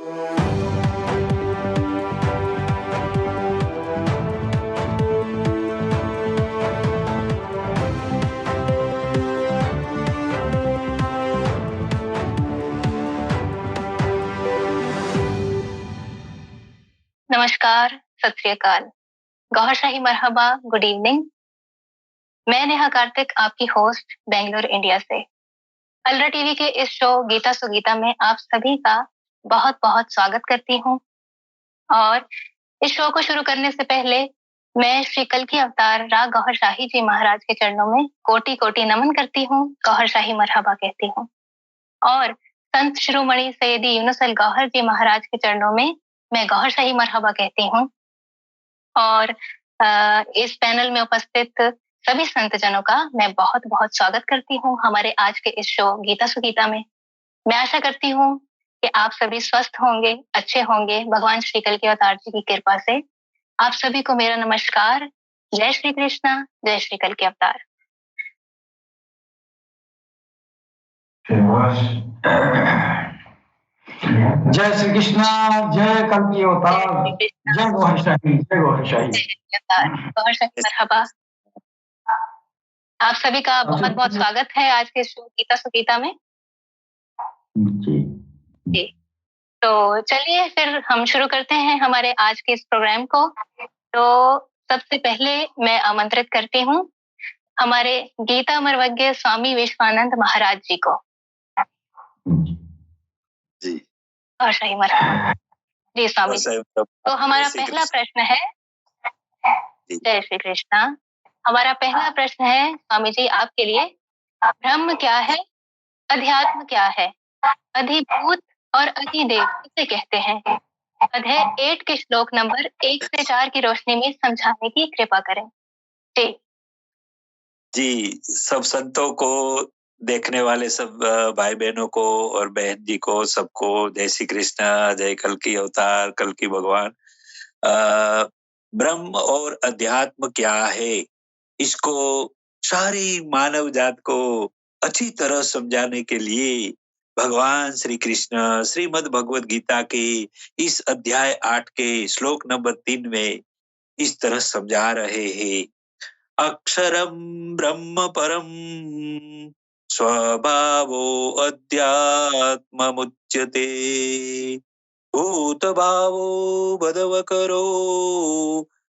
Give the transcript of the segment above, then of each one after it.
नमस्कार, सत श्री अकाल, गौहर-शाही मरहबा, गुड इवनिंग। मैं नेहा कार्तिक, आपकी होस्ट बेंगलुरु, इंडिया से। अलरा टीवी के इस शो गीता सुगीता में आप सभी का बहुत-बहुत स्वागत करती हूँ। और इस शो को शुरू करने से पहले मैं श्री कल्कि अवतार राग गौहर शाही जी महाराज के चरणों में कोटि-कोटि नमन करती हूँ, गौहर-शाही मरहबा कहती हूँ। और संत शिरोमणि सैयदी यूनुस अल गौहर जी महाराज के चरणों में मैं गौहर-शाही मरहबा कहती हूँ। और इस पैनल में उपस्थित सभी संतजनों का मैं बहुत-बहुत स्वागत करती हूँ हमारे आज के इस शो गीता सुगीता में। मैं आशा करती हूँ कि आप सभी स्वस्थ होंगे, अच्छे होंगे, भगवान श्री कल्कि अवतार जी की कृपा से। आप सभी को मेरा नमस्कार। जय श्री कृष्णा, जय श्री कल्कि अवतार। जय श्री कृष्णा, जय कल्कि अवतार, जय गौहर-शाही, जय गौहर-शाही। गौहर-शाही मरहबा। आप सभी का बहुत-बहुत स्वागत है आज के शो गीता सुगीता में। जी, तो चलिए फिर हम शुरू करते हैं हमारे आज के इस प्रोग्राम को। तो सबसे पहले मैं आमंत्रित करती हूँ हमारे गीता अमरवज्ञ स्वामी विश्वानंद महाराज जी को। जी। गौहर-शाही मरहबा। जी स्वामी जी। तो हमारा पहला प्रश्न है, जय श्री कृष्णा। हमारा पहला प्रश्न है स्वामी जी आपके लिए, ब्रह्म क्या है, अध्यात्म क्या है, अधिभूत और अधिदेव किसे कहते हैं? अध्याय 8 के श्लोक नंबर 1 से 4 की रोशनी में समझाने की कृपा करें। जी, सब संतों को, देखने वाले सब भाई बहनों को और बहन जी को, सबको जय श्री कृष्णा, जय कल्कि अवतार, कल्कि भगवान। ब्रह्म और अध्यात्म क्या है, इसको सारी मानव जात को अच्छी तरह समझाने के लिए भगवान श्री कृष्ण श्रीमद् भगवद गीता के इस अध्याय 8 के श्लोक नंबर 3 में इस तरह समझा रहे हैं। अक्षरम ब्रह्म परम स्वभावो अध्यात्ममुच्यते भूतभावो बदवकरो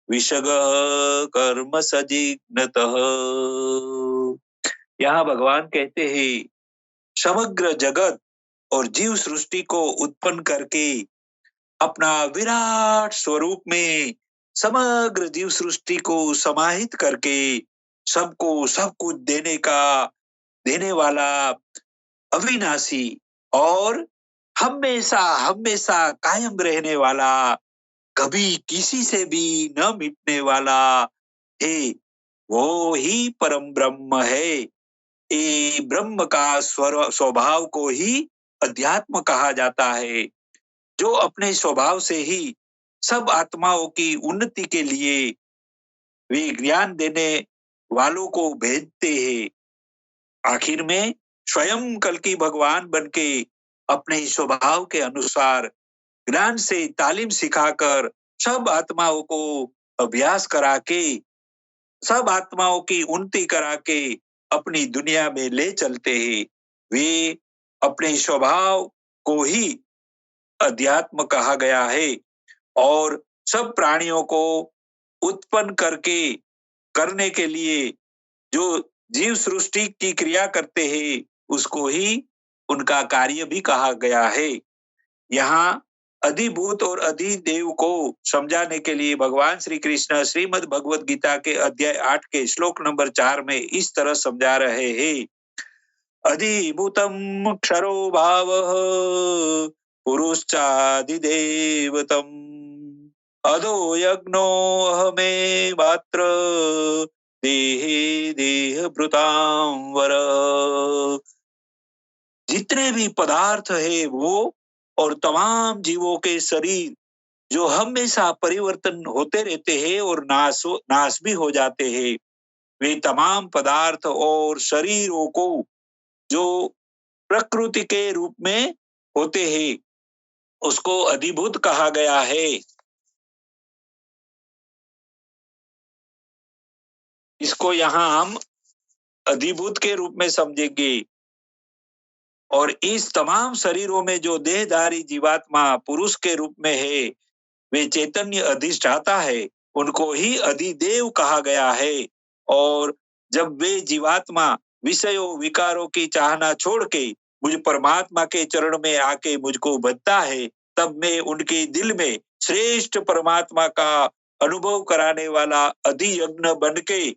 विषगः कर्म सजिज्ञतः। यहाँ भगवान कहते हैं समग्र जगत और जीव सृष्टि को उत्पन्न करके अपना विराट स्वरूप में समग्र जीव सृष्टि को समाहित करके सबको सब कुछ देने वाला अविनाशी और हमेशा हमेशा कायम रहने वाला, कभी किसी से भी न मिटने वाला है, वो ही परम ब्रह्म है। ये ब्रह्म का स्वभाव को ही अध्यात्म कहा जाता है, जो अपने स्वभाव से ही सब आत्माओं की उन्नति के लिए वे ज्ञान देने वालों को भेजते हैं। आखिर में स्वयं कल्कि भगवान बनके अपने स्वभाव के अनुसार ज्ञान से तालीम सिखाकर सब आत्माओं को अभ्यास करा के, सब आत्माओं की उन्नति करा के अपनी दुनिया में ले चलते हैं। वे अपने स्वभाव को ही अध्यात्म कहा गया है और सब प्राणियों को उत्पन्न करने के लिए जो जीव सृष्टि की क्रिया करते हैं, उसको ही उनका कार्य भी कहा गया है। यहाँ अधिभूत और अधिदेव को समझाने के लिए भगवान श्री कृष्ण श्रीमद् भगवद गीता के अध्याय 8 के श्लोक नंबर 4 में इस तरह समझा रहे हैं। अधिभूतम क्षरो भावः पुरुश्चादिदेवतम अधो यज्ञो अहमेवात्र देहे देहभृतां वर। जितने भी पदार्थ है वो और तमाम जीवों के शरीर जो हमेशा परिवर्तन होते रहते हैं और नाश भी हो जाते हैं, वे तमाम पदार्थ और शरीरों को जो प्रकृति के रूप में होते हैं उसको अधिभूत कहा गया है। इसको यहाँ हम अधिभूत के रूप में समझेंगे। और इस तमाम शरीरों में जो देहधारी जीवात्मा पुरुष के रूप में है, वे चैतन्य अधिष्ठाता है, उनको ही अधिदेव कहा गया है। और जब वे जीवात्मा विषयों विकारों की चाहना छोड़ के मुझ परमात्मा के चरण में आके मुझको भजता है, तब मैं उनके दिल में श्रेष्ठ परमात्मा का अनुभव कराने वाला अधियज्ञ बन के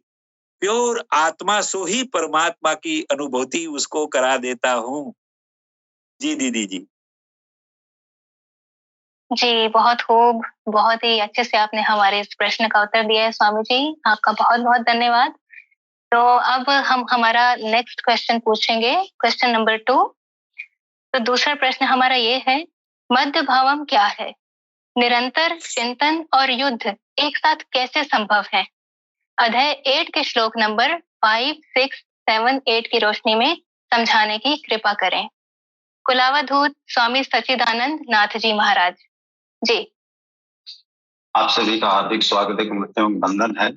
प्योर आत्मा सो ही परमात्मा की अनुभूति उसको करा देता हूँ। जी दीदी जी। जी, बहुत खूब, बहुत ही अच्छे से आपने हमारे इस प्रश्न का उत्तर दिया है स्वामी जी, आपका बहुत बहुत धन्यवाद। तो अब हम हमारा नेक्स्ट क्वेश्चन पूछेंगे, क्वेश्चन नंबर 2। तो दूसरा प्रश्न हमारा ये है, मध्य भावम क्या है? निरंतर चिंतन और युद्ध एक साथ कैसे संभव है? अध्याय 8 के श्लोक नंबर 5, 6, 7, 8 की रोशनी में समझाने की कृपा करें। कुलावधूत स्वामी सच्चिदानंद नाथ जी महाराज जी। आप सभी का हार्दिक स्वागत एवं वंदन है।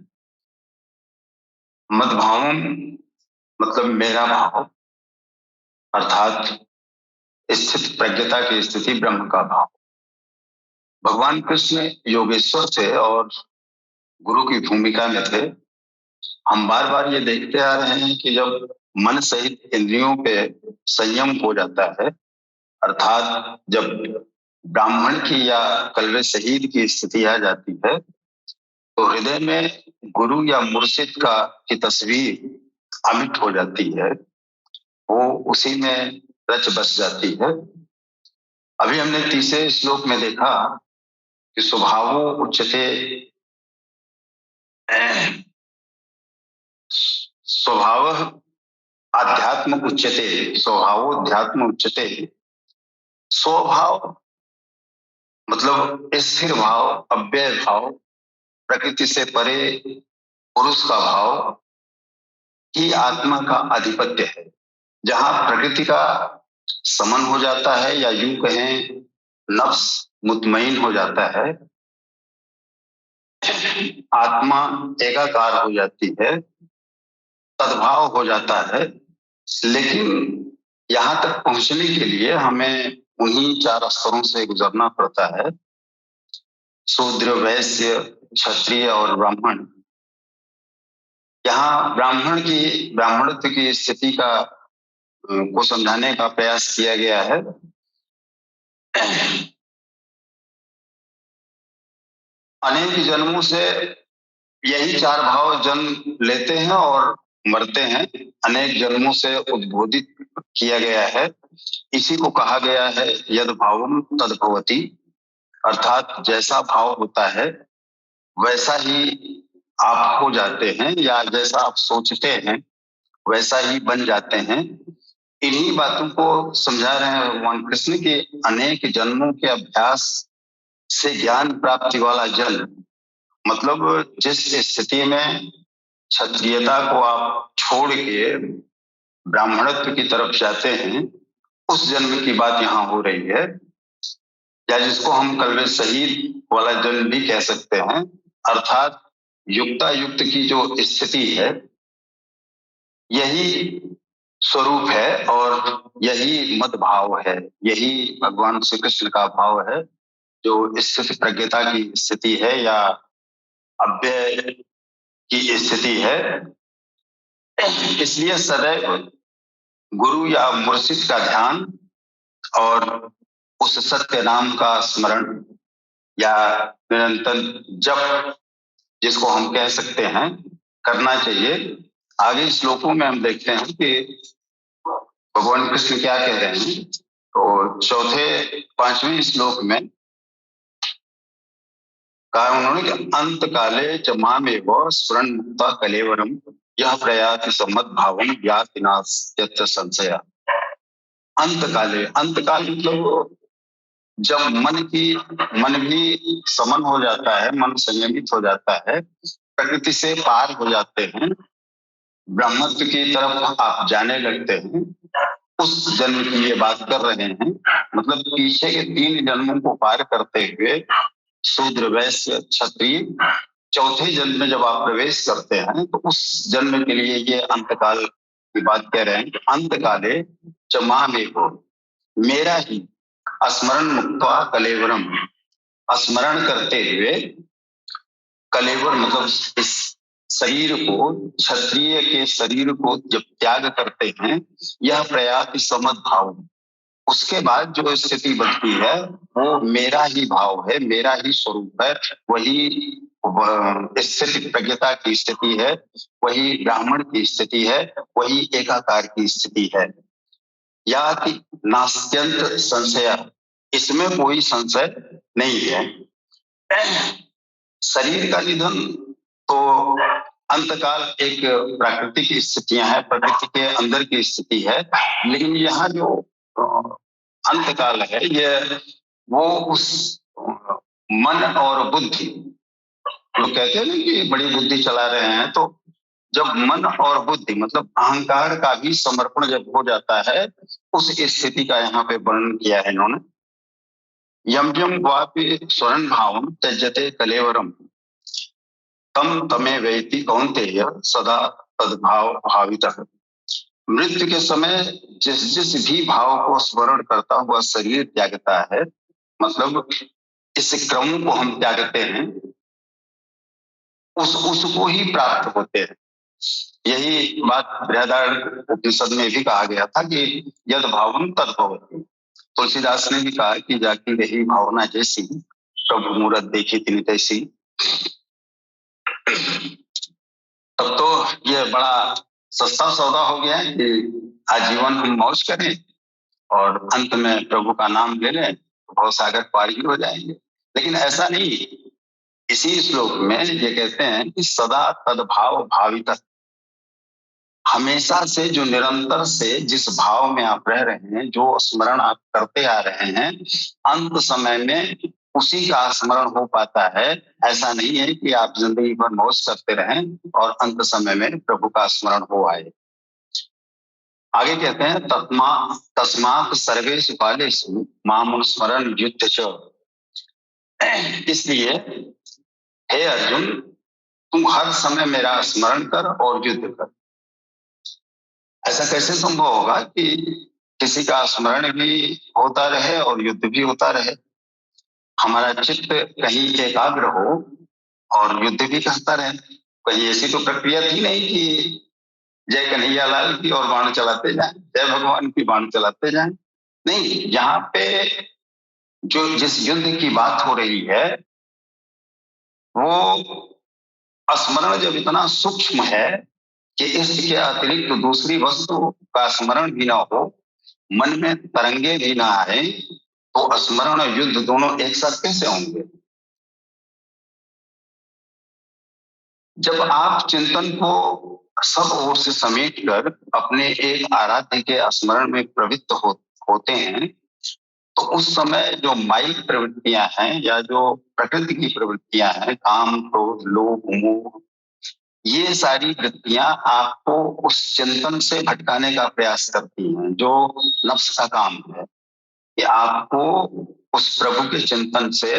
मद्भावम मतलब मेरा भाव, अर्थात स्थित प्रज्ञता की स्थिति, ब्रह्म का भाव। भगवान कृष्ण योगेश्वर थे और गुरु की भूमिका में थे। हम बार बार ये देखते आ रहे हैं कि जब मन सहित इंद्रियों पे संयम हो जाता है, अर्थात जब ब्राह्मण की या कल्वे शहीद की स्थिति आ जाती है, तो हृदय में गुरु या मुर्शिद की तस्वीर अमिट हो जाती है, वो उसी में रच बस जाती है। अभी हमने तीसरे श्लोक में देखा कि स्वभावो उच्चते, स्वभाव आध्यात्म उच्चते, स्वभावोध्यात्म उच्चते। स्वभाव मतलब स्थिर भाव, अव्यय भाव, प्रकृति से परे पुरुष का भाव ही आत्मा का आधिपत्य है। जहां प्रकृति का समन हो जाता है, या यूं कहें नफ्स मुतमईन हो जाता है, आत्मा एकाकार हो जाती है, तद्भाव हो जाता है। लेकिन यहाँ तक पहुंचने के लिए हमें उन्हीं 4 स्तरों से गुजरना पड़ता है, शूद्र, वैश्य, क्षत्रिय और ब्राह्मण। यहाँ ब्राह्मणत्व की स्थिति को समझाने का प्रयास किया गया है। अनेक जन्मों से यही 4 भाव जन्म लेते हैं और मरते हैं। अनेक जन्मों से उद्बोधित किया गया है। इसी को कहा गया है यद भावम तद भवति, अर्थात जैसा भाव होता है वैसा ही आप हो जाते हैं, या जैसा आप सोचते हैं वैसा ही बन जाते हैं। इन्हीं बातों को समझा रहे हैं भगवान कृष्ण के अनेक जन्मों के अभ्यास से ज्ञान प्राप्ति वाला जन, मतलब जिस स्थिति में क्षत्रियता को आप छोड़ के ब्राह्मणत्व की तरफ जाते हैं, उस जन्म की बात यहाँ हो रही है, या जिसको हम कल्वे शहीद वाला जन्म भी कह सकते हैं। अर्थात युक्तायुक्त की जो स्थिति है, यही स्वरूप है और यही मद भाव है, यही भगवान श्री कृष्ण का भाव है, जो स्थिति प्रज्ञता की स्थिति है या अव्यय की स्थिति है। इसलिए सदैव गुरु या मुर्शिद का ध्यान और उस सत्य नाम का स्मरण या निरंतर जप, जिसको हम कह सकते हैं, करना चाहिए। आगे श्लोकों में हम देखते हैं कि भगवान कृष्ण क्या कह रहे हैं। तो चौथे 5वें श्लोक में कहा उन्होंने कि अंत काले च मामेव स्मरण मुक्ता कलेवरम यह प्रयाति सम्मत भावम ज्ञातिनाश यत्र संशय। अंत काल मतलब जब मन भी समन हो जाता है, मन संयमित हो जाता है, प्रकृति से पार हो जाते हैं, ब्रह्मत्व की तरफ आप जाने लगते हैं, उस जन्म की ये बात कर रहे हैं। मतलब पीछे के 3 जन्मों को पार करते हुए शूद्र, वैश्य, क्षत्रिय, चौथे जन्म में जब आप प्रवेश करते हैं तो उस जन्म के लिए ये अंतकाल की बात कह रहे हैं। अंतकाले च मामेको, मेरा ही स्मरण मुक्त्वा कलेवरम, स्मरण करते हुए कलेवर मतलब इस शरीर को, क्षत्रिय के शरीर को जब त्याग करते हैं, यह प्रयाति समद्भाव, उसके बाद जो स्थिति बनती है वो मेरा ही भाव है, मेरा ही स्वरूप है, वही स्थिति प्रज्ञता की स्थिति है, वही ब्राह्मण की स्थिति है, वही एकाकार की स्थिति है। याति नास्त्यंत संशय, इसमें कोई संशय नहीं है। शरीर का निधन तो अंतकाल एक प्राकृतिक स्थितियां है, प्रकृति के अंदर की स्थिति है, लेकिन यहाँ जो अंतकाल है ये वो उस मन और बुद्धि, लोग कहते हैं ना कि बड़ी बुद्धि चला रहे हैं, तो जब मन और बुद्धि मतलब अहंकार का भी समर्पण जब हो जाता है, उस स्थिति का यहाँ पे वर्णन किया है इन्होंने। यम यम वापि स्वरण भावम त्यजते कलेवरम, तम तमे वैति कौन्तेय सदा तद्भाव भावितः। मृत्यु के समय जिस जिस भी भाव को स्मरण करता हुआ शरीर त्यागता है, मतलब इस क्रम को हम त्यागते हैं, उसको ही प्राप्त होते हैं। यही बात बृहदारण्यक उपनिषद में भी कहा गया था कि यद भावम तद भवति। तुलसीदास ने भी कहा कि जाकी रही भावना जैसी, प्रभु मूरत देखी तिन तैसी। तब तो ये बड़ा सस्ता सौदा हो गया है कि आजीवन हम मौज करें और अंत में प्रभु का नाम ले लें तो बहुत सागर पार ही हो जाएंगे। लेकिन ऐसा नहीं, इसी श्लोक में ये कहते हैं कि सदा तद्भाव भावित, हमेशा से जो निरंतर से जिस भाव में आप रह रहे हैं, जो स्मरण आप करते आ रहे हैं, अंत समय में उसी का स्मरण हो पाता है। ऐसा नहीं है कि आप जिंदगी भर मौज करते रहें और अंत समय में प्रभु का स्मरण हो आए। आगे कहते हैं तस्मात् सर्वेषु कालेषु मामनुस्मरन् युद्ध च। इसलिए हे अर्जुन, तुम हर समय मेरा स्मरण कर और युद्ध कर। ऐसा कैसे संभव होगा कि किसी का स्मरण भी होता रहे और युद्ध भी होता रहे? हमारा चित्त कहीं एकाग्र हो और युद्ध भी करता रहे। कहीं ऐसी तो प्रक्रिया थी नहीं कि जय कन्हैया लाल की और बाण चलाते जाएं, जय भगवान की बाण चलाते जाएं। नहीं, यहाँ पे जो जिस युद्ध की बात हो रही है वो स्मरण जब इतना सूक्ष्म है कि इसके अतिरिक्त दूसरी वस्तु का स्मरण भी ना हो, मन में तरंगे भी ना आए, तो स्मरण और युद्ध दोनों एक साथ कैसे होंगे? जब आप चिंतन को सब ओर से समेट कर अपने एक आराध्य के स्मरण में प्रवृत्त होते हैं, तो उस समय जो माइक प्रवृत्तियां हैं या जो प्रकृति की प्रवृत्तियां हैं, काम, क्रोध, लोभ, मोह, ये सारी वृत्तियां आपको उस चिंतन से भटकाने का प्रयास करती हैं, जो नफ्स का काम है कि आपको उस प्रभु के चिंतन से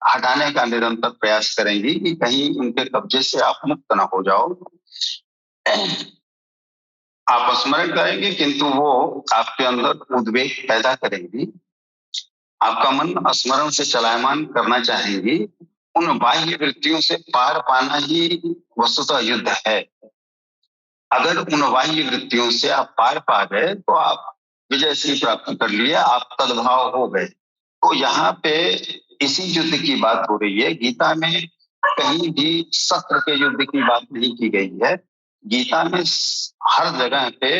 हटाने का निरंतर प्रयास करेंगी कि कहीं उनके कब्जे से आप मुक्त ना हो जाओ। आप स्मरण करेंगे किंतु वो आपके अंदर उद्वेग पैदा करेंगी। आपका मन स्मरण से चलायमान करना चाहेंगी। उन बाह्य वृत्तियों से पार पाना ही वस्तुतः युद्ध है। अगर उन बाह्य वृत्तियों से आप पार पा गए तो आप विजय से प्राप्त कर लिए, आप तद्भाव हो गए। तो यहाँ पे इसी युद्ध की बात हो रही है। गीता में कहीं भी शस्त्र के युद्ध की बात नहीं की गई है। गीता में हर जगह पे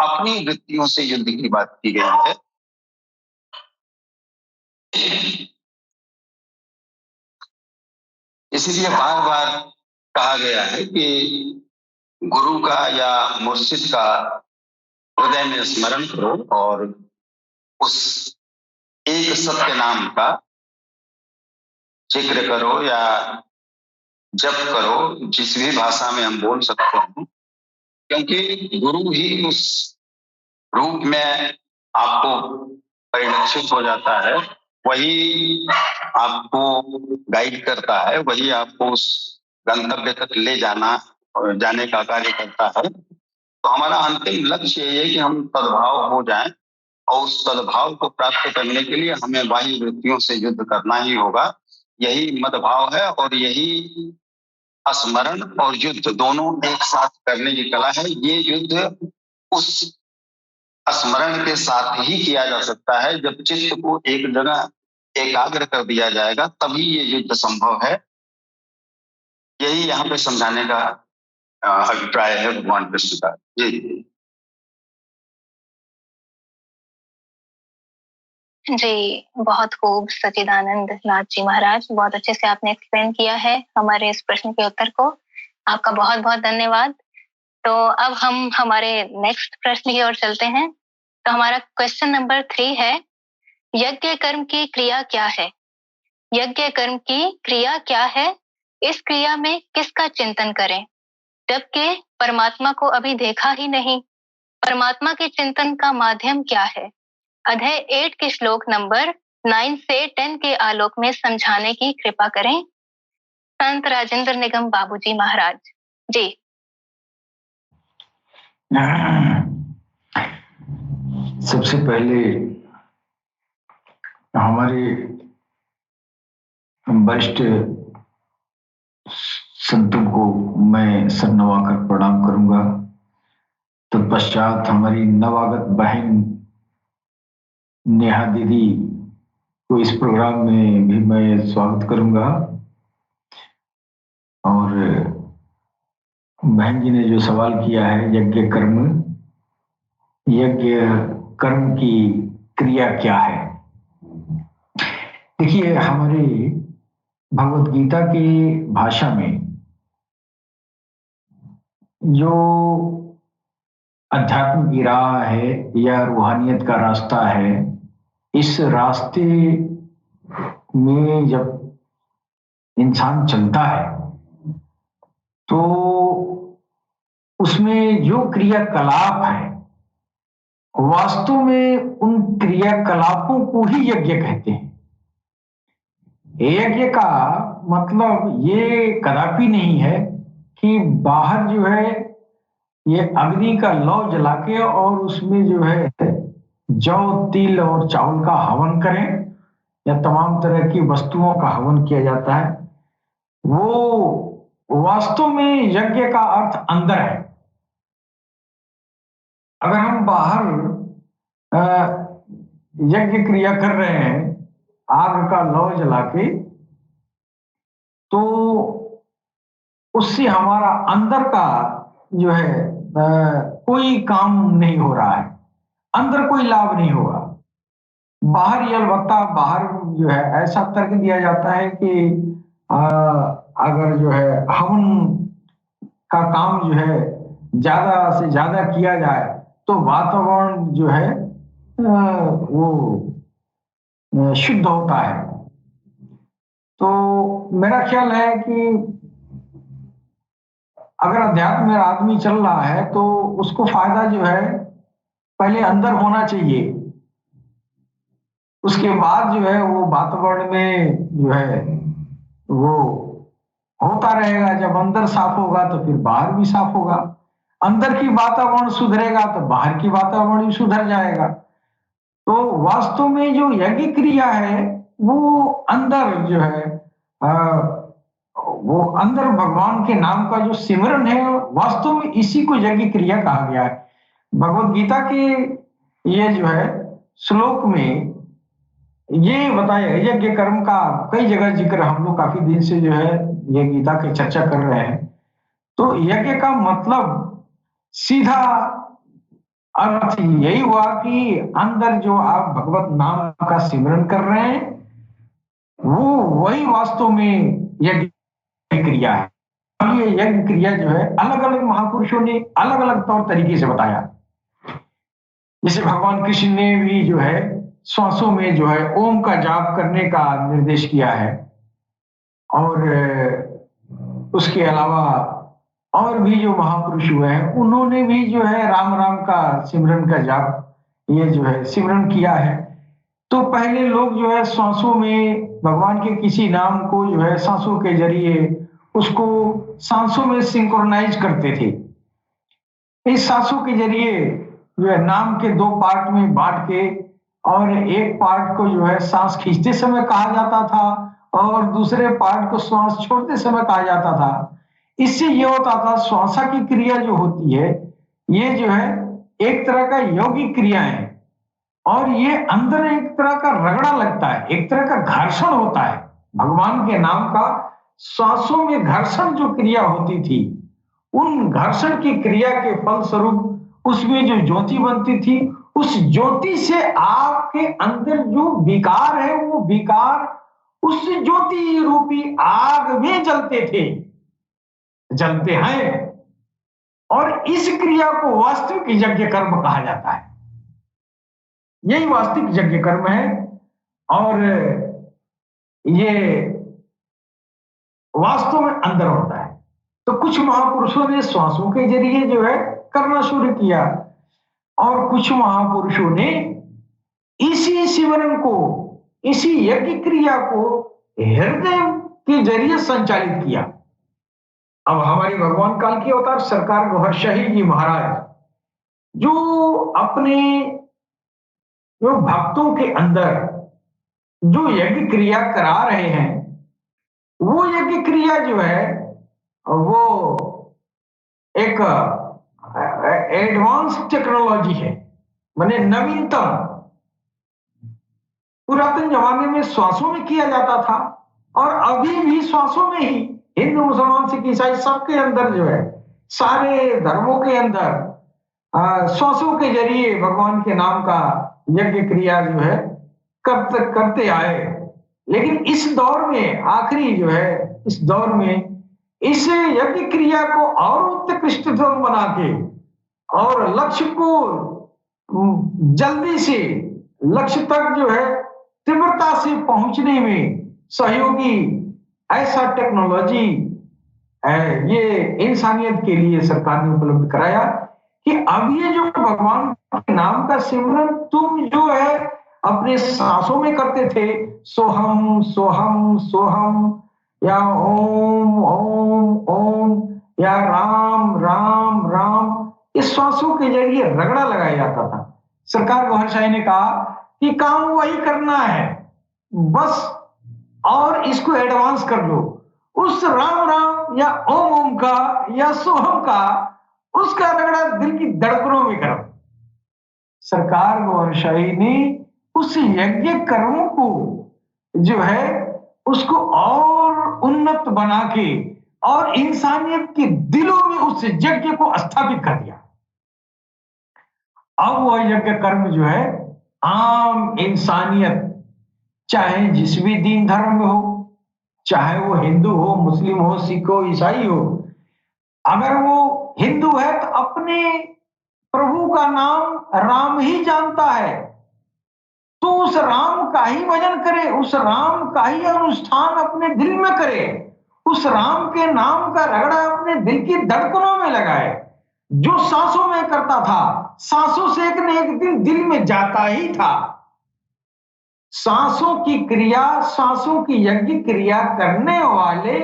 अपनी वृत्तियों से युद्ध की बात की गई है। इसलिए बार बार कहा गया है कि गुरु का या मुर्शिद का हृदय में स्मरण करो और उस एक सत्य नाम का जिक्र करो या जप करो, जिस भी भाषा में हम बोल सकते हैं, क्योंकि गुरु ही उस रूप में आपको परिलक्षित हो जाता है, वही आपको गाइड करता है, वही आपको उस गंतव्य तक ले जाने का कार्य करता है। तो हमारा अंतिम लक्ष्य ये है कि हम तद्भाव हो जाएं, और उस सद्भाव को प्राप्त करने के लिए हमें बाह्य वृत्तियों से युद्ध करना ही होगा। यही मदभाव है, और यही स्मरण और युद्ध दोनों एक साथ करने की कला है। ये युद्ध उस स्मरण के साथ ही किया जा सकता है, जब चित्त को एक जगह एकाग्र कर दिया जाएगा, तभी ये युद्ध संभव है। यही यहाँ पे समझाने का अभिप्राय है भगवान कृष्ण का। जी जी, बहुत खूब सच्चिदानंद नाथ जी महाराज, बहुत अच्छे से आपने एक्सप्लेन किया है हमारे इस प्रश्न के उत्तर को। आपका बहुत बहुत धन्यवाद। तो अब हम हमारे नेक्स्ट प्रश्न की ओर चलते हैं। तो हमारा क्वेश्चन नंबर 3 है, यज्ञ कर्म की क्रिया क्या है? यज्ञ कर्म की क्रिया क्या है? इस क्रिया में किसका चिंतन करें, जबकि परमात्मा को अभी देखा ही नहीं? परमात्मा के चिंतन का माध्यम क्या है? अध्याय 8 के श्लोक नंबर 9 से 10 के आलोक में समझाने की कृपा करें, संत राजेंद्र निगम बाबूजी महाराज जी। सबसे पहले हमारे वरिष्ठ संतों को मैं सर नवाकर प्रणाम करूंगा। तत्पश्चात हमारी नवागत बहन नेहा दीदी को इस प्रोग्राम में भी मैं स्वागत करूंगा। और बहन जी ने जो सवाल किया है, यज्ञ कर्म की क्रिया क्या है? देखिए, हमारे भगवत गीता की भाषा में जो अध्यात्म की राह है या रूहानियत का रास्ता है, इस रास्ते में जब इंसान चलता है तो उसमें जो क्रियाकलाप है, वास्तव में उन क्रियाकलापों को ही यज्ञ कहते हैं। यज्ञ का मतलब ये कदापि नहीं है कि बाहर जो है ये अग्नि का लौ जला के और उसमें जो है जौ, तिल और चावल का हवन करें, या तमाम तरह की वस्तुओं का हवन किया जाता है। वो वास्तव में यज्ञ का अर्थ अंदर है। अगर हम बाहर यज्ञ क्रिया कर रहे हैं आग का लौ जला के, तो उससे हमारा अंदर का जो है कोई काम नहीं हो रहा है, अंदर कोई लाभ नहीं होगा। बाहर ये अलबत्ता बाहर जो है ऐसा तर्क दिया जाता है कि अगर जो है हवन का काम जो है ज्यादा से ज्यादा किया जाए तो वातावरण जो है वो शुद्ध होता है। तो मेरा ख्याल है कि अगर अध्यात्म में आदमी चल रहा है तो उसको फायदा जो है पहले अंदर होना चाहिए, उसके बाद जो है वो वातावरण में जो है वो होता रहेगा। जब अंदर साफ होगा तो फिर बाहर भी साफ होगा। अंदर की वातावरण सुधरेगा तो बाहर की वातावरण भी सुधर जाएगा। तो वास्तव में जो यज्ञ क्रिया है वो अंदर जो है वो अंदर भगवान के नाम का जो सिमरन है, वास्तव में इसी को यज्ञ क्रिया कहा गया है। भगवत गीता के ये जो है श्लोक में ये बताया, यज्ञ कर्म का कई जगह जिक्र, हम लोग काफी दिन से जो है ये गीता की चर्चा कर रहे हैं। तो यज्ञ का मतलब सीधा अर्थ यही हुआ कि अंदर जो आप भगवत नाम का सिमरन कर रहे हैं वो वही वास्तव में यज्ञ क्रिया है। अब ये यज्ञ क्रिया जो है अलग अलग महापुरुषों ने अलग अलग तौर तरीके से बताया। जैसे भगवान कृष्ण ने भी जो है श्वासों में जो है ओम का जाप करने का निर्देश किया है, और उसके अलावा और भी जो महापुरुष हुए हैं उन्होंने भी जो है राम राम का सिमरन का जाप ये जो है सिमरन किया है। तो पहले लोग जो है सांसों में भगवान के किसी नाम को जो है सांसों के जरिए उसको सांसों में सिंक्रोनाइज करते थे। इस सांसों के जरिए जो है नाम के दो पार्ट में बांट के और एक पार्ट को जो है सांस खींचते समय कहा जाता था और दूसरे पार्ट को श्वास छोड़ते समय कहा जाता था। इससे ये होता था श्वासा की क्रिया जो होती है ये जो है एक तरह का यौगिक क्रिया है और ये अंदर एक तरह का रगड़ा लगता है, एक तरह का घर्षण होता है। भगवान के नाम का श्वासों में घर्षण जो क्रिया होती थी उन घर्षण की क्रिया के फलस्वरूप उसमें जो ज्योति बनती थी उस ज्योति से आपके अंदर जो विकार है वो विकार उस ज्योति रूपी आग में जलते थे, जलते हैं। और इस क्रिया को वास्तविक यज्ञ कर्म कहा जाता है। यही वास्तविक यज्ञ कर्म है और ये वास्तव में अंदर होता है। तो कुछ महापुरुषों ने श्वासों के जरिए जो है करना शुरू किया और कुछ महापुरुषों ने इसी सिमरन को, इसी यज्ञ क्रिया को हृदय के जरिए संचालित किया। अब हमारी भगवान काल की अवतार सरकार गौहर शाही जी महाराज जो अपने जो भक्तों के अंदर जो यज्ञ क्रिया करा रहे हैं वो यज्ञ क्रिया जो है वो एक एडवांस टेक्नोलॉजी है, माने नवीनतम। पुरातन जमाने में श्वासों में किया जाता था और अभी भी श्वासों में ही हिंदू मुसलमान सिख ईसाई सबके अंदर जो है सारे धर्मों के अंदर श्वासों के जरिए भगवान के नाम का यज्ञ क्रिया जो है करते आए। लेकिन इस दौर में आखिरी जो है इस दौर में इस यज्ञ क्रिया को और उत्कृष्टतम बना के और लक्ष्य को जल्दी से लक्ष्य तक जो है तीव्रता से पहुंचने में सहयोगी ऐसा टेक्नोलॉजी ये इंसानियत के लिए सरकार ने उपलब्ध कराया कि अब ये जो भगवान के नाम का सिमरन तुम जो है अपने सांसों में करते थे सोहम सोहम सोहम या ओम ओम ओम या राम राम राम इस श्वासों के जरिए रगड़ा लगाया जाता था। सरकार गौहर शाही ने कहा कि काम वही करना है बस और इसको एडवांस कर लो। उस राम राम या ओम ओम का या सोहम का उसका रगड़ा दिल की धड़कनों में करो। सरकार गौहर शाही ने उस यज्ञ कर्मों को जो है उसको और उन्नत बना के और इंसानियत के दिलों में उस यज्ञ को स्थापित कर दिया। अब वह यज्ञ कर्म जो है आम इंसानियत चाहे जिस भी दीन धर्म में हो, चाहे वो हिंदू हो, मुस्लिम हो, सिख हो, ईसाई हो, अगर वो हिंदू है तो अपने प्रभु का नाम राम ही जानता है तो उस राम का ही भजन करे, उस राम का ही अनुष्ठान अपने दिल में करे, उस राम के नाम का रगड़ा अपने दिल की धड़कनों में लगाए। जो सांसों में करता था सांसों से एक न एक दिन दिल में जाता ही था। सांसों की क्रिया, सांसों की यज्ञ क्रिया करने वाले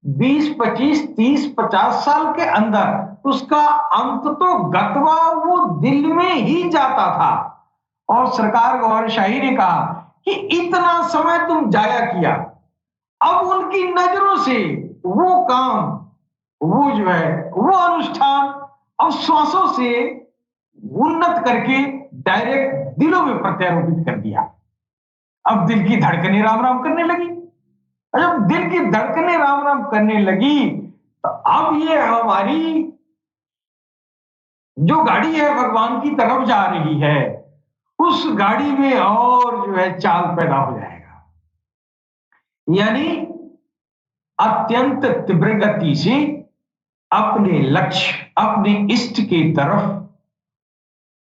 20, 25, 30, 50 साल के अंदर उसका अंत तो गतवा वो दिल में ही जाता था। और सरकार गौहर शाही ने कहा कि इतना समय तुम जाया किया, अब उनकी नजरों से वो काम, वो जो है वो अनुष्ठान अब श्वासों से उन्नत करके डायरेक्ट दिलों में प्रत्यारोपित कर दिया। अब दिल की धड़कनें राम राम करने लगी। जब दिल की धड़कनें राम राम करने लगी तो अब ये हमारी जो गाड़ी है भगवान की तरफ जा रही है उस गाड़ी में और जो है चाल पैदा हो जाएगा, यानी अत्यंत तीव्र गति से अपने लक्ष्य, अपने इष्ट की तरफ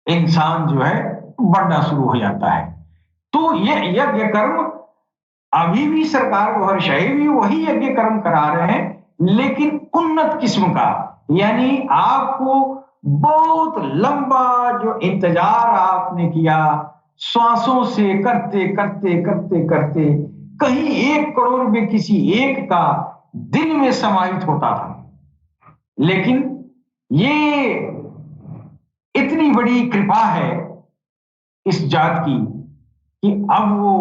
इंसान जो है बढ़ना शुरू हो जाता है। तो ये यज्ञ कर्म अभी भी सरकार गौहर शाही भी वही यज्ञ कर्म करा रहे हैं, लेकिन उन्नत किस्म का, यानी आपको बहुत लंबा जो इंतजार आपने किया, श्वासों से करते करते करते करते कहीं 1 करोड़ में किसी एक का दिल में समाहित होता था। लेकिन ये इतनी बड़ी कृपा है इस जात की कि अब वो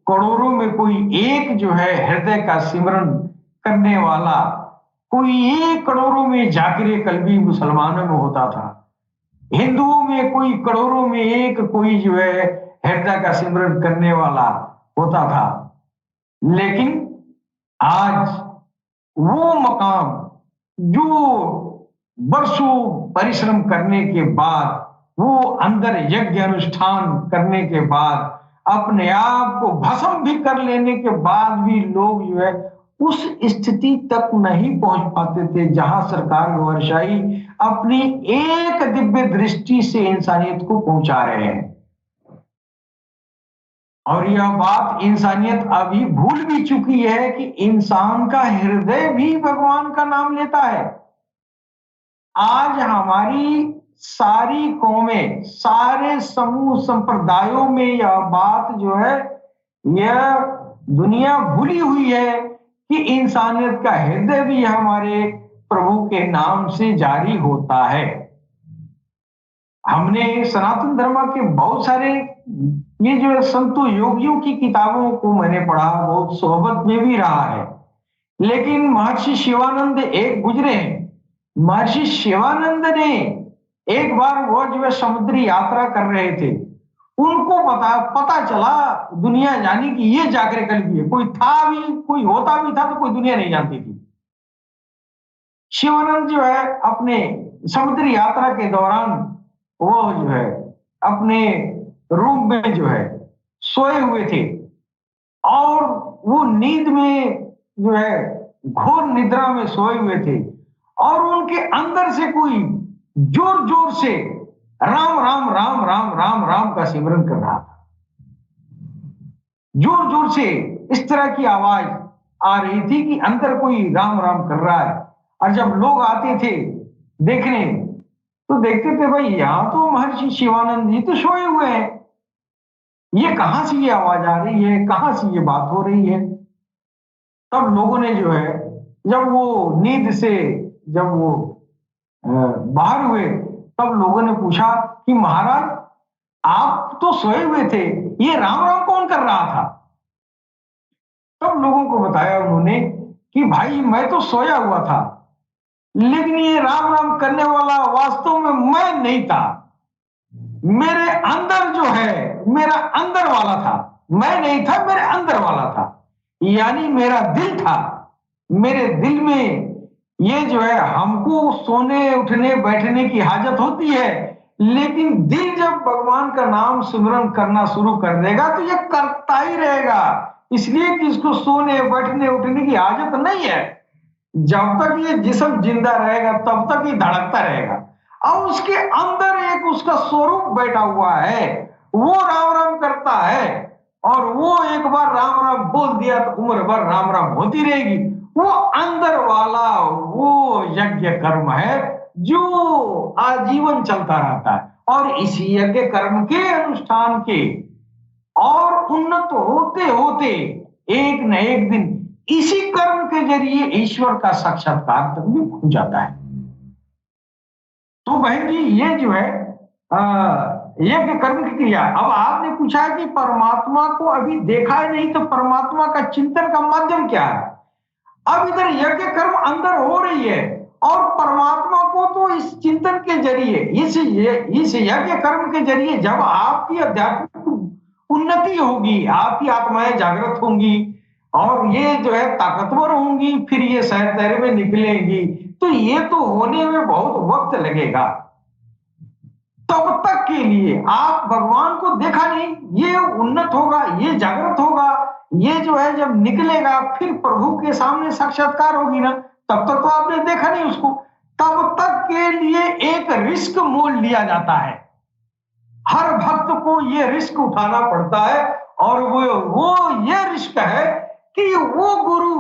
करोड़ों में कोई एक जो है हृदय का सिमरन करने वाला, कोई 1 करोड़ों में जाकिर कल्बी मुसलमानों में होता था, हिंदुओं में कोई करोड़ों में एक कोई जो है हृदय का सिमरन करने वाला होता था। लेकिन आज वो मकाम जो वर्षों परिश्रम करने के बाद, वो अंदर यज्ञ अनुष्ठान करने के बाद, अपने आप को भस्म भी कर लेने के बाद भी लोग जो है उस स्थिति तक नहीं पहुंच पाते थे जहां सरकार गौहर शाही अपनी एक दिव्य दृष्टि से इंसानियत को पहुंचा रहे हैं। और यह बात इंसानियत अभी भूल भी चुकी है कि इंसान का हृदय भी भगवान का नाम लेता है। आज हमारी सारी कौमें, सारे समूह संप्रदायों में यह बात जो है, यह दुनिया भूली हुई है कि इंसानियत का हृदय भी हमारे प्रभु के नाम से जारी होता है। हमने सनातन धर्म के बहुत सारे ये जो संतों योगियों की किताबों को मैंने पढ़ा, बहुत सोहबत में भी रहा है। लेकिन महर्षि शिवानंद एक गुजरे हैं। महर्षि शिवानंद ने एक बार वो जो है समुद्री यात्रा कर रहे थे, उनको पता चला, दुनिया जानी कि ये जाकिर कल्बी है। कोई था भी, कोई होता भी था तो कोई दुनिया नहीं जानती थी। शिवानंद जो है अपने समुद्री यात्रा के दौरान वो जो है अपने रूम में जो है सोए हुए थे और वो नींद में जो है घोर निद्रा में सोए हुए थे और उनके अंदर से कोई जोर जोर से राम राम राम राम राम राम का सिमरन कर रहा था। जोर जोर से इस तरह की आवाज आ रही थी कि अंदर कोई राम राम कर रहा है। और जब लोग आते थे देखने तो देखते थे भाई यहां तो महर्षि शिवानंद जी तो सोए हुए हैं, ये कहां से ये आवाज आ रही है, कहां से ये बात हो रही है। तब लोगों ने जो है जब वो नींद से जब वो बाहर हुए तब लोगों ने पूछा कि महाराज आप तो सोए हुए थे, ये राम राम कौन कर रहा था। तब लोगों को बताया उन्होंने कि भाई मैं तो सोया हुआ था, लेकिन ये राम राम करने वाला वास्तव में मैं नहीं था, मेरे अंदर जो है मेरा अंदर वाला था। मैं नहीं था, मेरे अंदर वाला था, यानी मेरा दिल था। मेरे दिल में ये जो है हमको सोने उठने बैठने की हाजत होती है, लेकिन दिल जब भगवान का नाम सिमरन करना शुरू कर देगा तो ये करता ही रहेगा। इसलिए कि इसको सोने बैठने उठने की हाजत नहीं है। जब तक ये जिस्म जिंदा रहेगा तब तक ये धड़कता रहेगा। और उसके अंदर एक उसका स्वरूप बैठा हुआ है, वो राम राम करता है और वो एक बार राम राम बोल दिया तो उम्र भर राम राम होती रहेगी। वो अंदर वाला वो यज्ञ कर्म है जो आजीवन चलता रहता है। और इसी यज्ञ कर्म के अनुष्ठान के और उन्नत होते होते एक न एक दिन इसी कर्म के जरिए ईश्वर का साक्षात्कार तक भी हो जाता है। तो बहन जी ये जो है यज्ञ कर्म की क्रिया। अब आपने पूछा कि परमात्मा को अभी देखा है नहीं, तो परमात्मा का चिंतन का माध्यम क्या है। अब इधर यज्ञ कर्म अंदर हो रही है और परमात्मा को तो इस चिंतन के जरिए, इस यज्ञ कर्म के जरिए जब आपकी आध्यात्मिक उन्नति होगी, आपकी आत्माएं जागृत होंगी और ये जो है ताकतवर होंगी, फिर ये सैर तैरे में निकलेंगी, तो ये तो होने में बहुत वक्त लगेगा। तब तक के लिए आप भगवान को देखा नहीं, ये उन्नत होगा, ये जागृत होगा, ये जो है जब निकलेगा फिर प्रभु के सामने साक्षात्कार होगी ना, तब तक तो आपने देखा नहीं उसको। तब तक के लिए एक रिस्क मोल लिया जाता है। हर भक्त को ये रिस्क उठाना पड़ता है और वो ये रिस्क है कि वो गुरु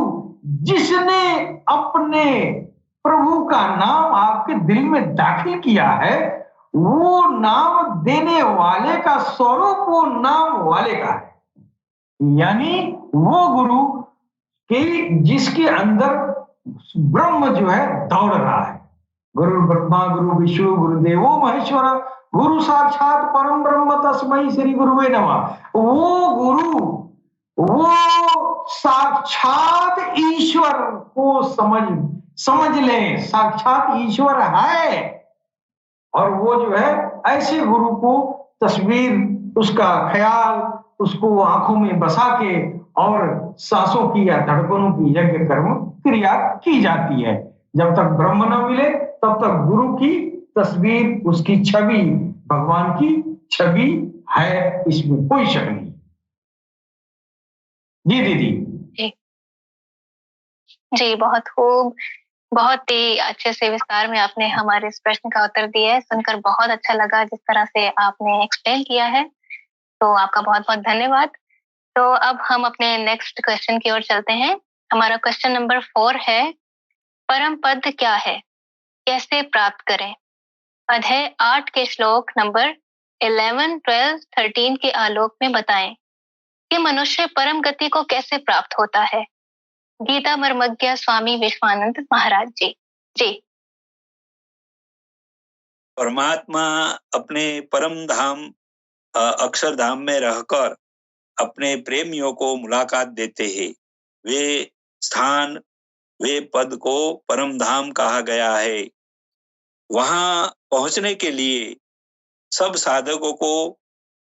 जिसने अपने प्रभु का नाम आपके दिल में दाखिल किया है, वो नाम देने वाले का स्वरूप वो नाम वाले का है। यानी वो गुरु कि जिसके अंदर ब्रह्म जो है दौड़ रहा है। गुरु ब्रह्मा गुरु विष्णु गुरुदेवो महेश्वर गुरु साक्षात परम ब्रह्म तस्मै श्री गुरुवे नमः। वो गुरु, वो साक्षात ईश्वर को समझ ले, साक्षात ईश्वर है। और वो जो है ऐसे गुरु को तस्वीर, उसका ख्याल, उसको आंखों में बसा के और सांसों की या धड़कनों की यज्ञ कर्म क्रिया की जाती है। जब तक ब्रह्म न मिले तब तक गुरु की तस्वीर, उसकी छवि भगवान की छवि है, इसमें कोई शक नहीं। जी दीदी। जी बहुत खूब, बहुत ही अच्छे से विस्तार में आपने हमारे इस प्रश्न का उत्तर दिया है। सुनकर बहुत अच्छा लगा जिस तरह से आपने एक्सप्लेन किया है, तो आपका बहुत बहुत धन्यवाद। तो अब हम अपने नेक्स्ट क्वेश्चन की ओर चलते हैं। हमारा क्वेश्चन नंबर 4 है, परम पद क्या है, कैसे प्राप्त करें? अध्याय 8 के श्लोक नंबर 11, 12, 13 के आलोक में बताएं कि मनुष्य परम गति को कैसे प्राप्त होता है। गीता मर्मज्ञ स्वामी विश्वानंद महाराज जी। जी। परमात्मा अपने परम धाम अक्षरधाम में रहकर अपने प्रेमियों को मुलाकात देते हैं। वे स्थान, वे पद को परम धाम कहा गया है। वहां पहुंचने के लिए सब साधकों को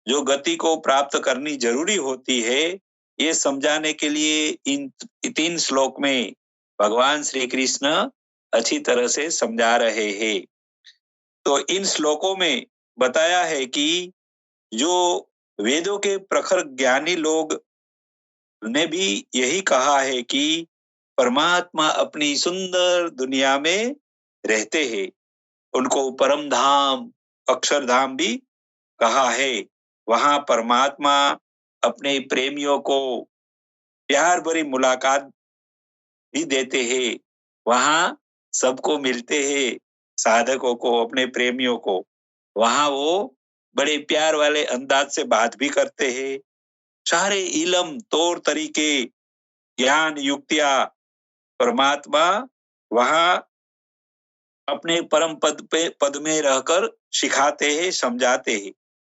जो गति को प्राप्त करनी जरूरी होती है, ये समझाने के लिए इन 3 श्लोक में भगवान श्री कृष्ण अच्छी तरह से समझा रहे हैं। तो इन श्लोकों में बताया है कि जो वेदों के प्रखर ज्ञानी लोग ने भी यही कहा है कि परमात्मा अपनी सुंदर दुनिया में रहते हैं। उनको परम धाम, अक्षरधाम भी कहा है। वहां परमात्मा अपने प्रेमियों को प्यार भरी मुलाकात भी देते हैं। वहां सबको मिलते हैं, साधकों को, अपने प्रेमियों को। वहां वो बड़े प्यार वाले अंदाज से बात भी करते हैं। सारे इलम, तौर तरीके, ज्ञान, युक्तियां परमात्मा वहां अपने परम पद में रहकर सिखाते हैं, समझाते हैं।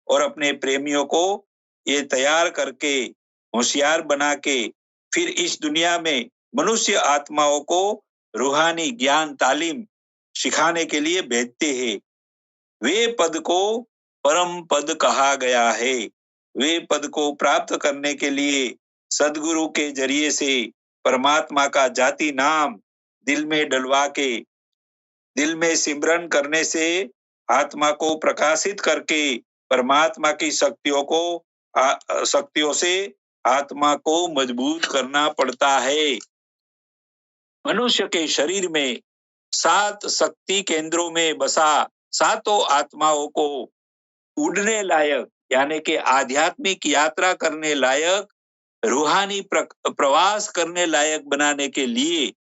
और अपने प्रेमियों को ये तैयार करके, होशियार बना के फिर इस दुनिया में मनुष्य आत्माओं को रूहानी ज्ञान तालीम सिखाने के लिए भेजते हैं। वे पद को परम पद कहा गया है। वे पद को प्राप्त करने के लिए सदगुरु के जरिए से परमात्मा का जाति नाम दिल में डलवा के, दिल में सिमरन करने से आत्मा को प्रकाशित करके परमात्मा की शक्तियों से आत्मा को मजबूत करना पड़ता है। मनुष्य के शरीर में 7 शक्ति केंद्रों में बसा 7 आत्माओं को उड़ने लायक, यानी कि आध्यात्मिक यात्रा करने लायक, रूहानी प्रवास करने लायक बनाने के लिए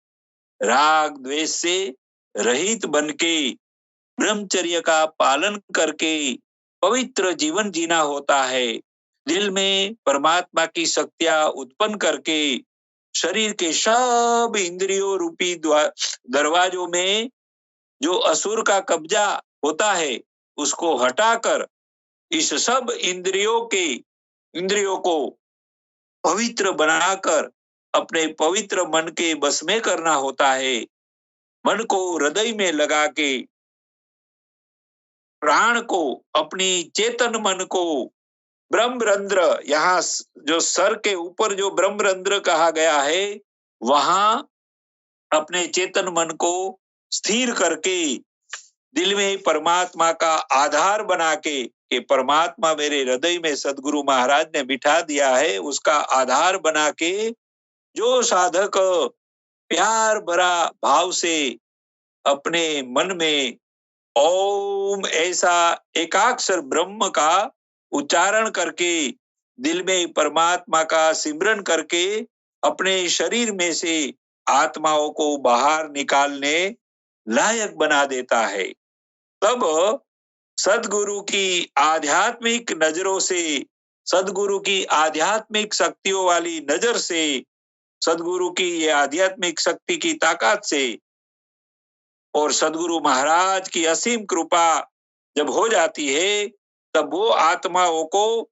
राग द्वेष से रहित बनके ब्रह्मचर्य का पालन करके पवित्र जीवन जीना होता है। दिल में परमात्मा की शक्तियां उत्पन्न करके शरीर के सब इंद्रियों रूपी दरवाजों में जो असुर का कब्जा होता है उसको हटाकर इस सब इंद्रियों को पवित्र बनाकर अपने पवित्र मन के बस में करना होता है। मन को हृदय में लगा के प्राण को, अपनी चेतन मन को ब्रह्मरंध्र, यहाँ जो सर के ऊपर जो ब्रह्मरंध्र कहा गया है, वहां अपने चेतन मन को स्थिर करके दिल में परमात्मा का आधार बना के कि परमात्मा मेरे हृदय में सदगुरु महाराज ने बिठा दिया है, उसका आधार बना के जो साधक प्यार भरा भाव से अपने मन में ओम ऐसा एकाक्षर ब्रह्म का उच्चारण करके दिल में परमात्मा का सिमरन करके अपने शरीर में से आत्माओं को बाहर निकालने लायक बना देता है। तब सद्गुरु की आध्यात्मिक नजरों से, सद्गुरु की आध्यात्मिक शक्तियों वाली नजर से, सद्गुरु की ये आध्यात्मिक शक्ति की ताकत से और सद्गुरु महाराज की असीम कृपा जब हो जाती है, तब वो आत्माओं को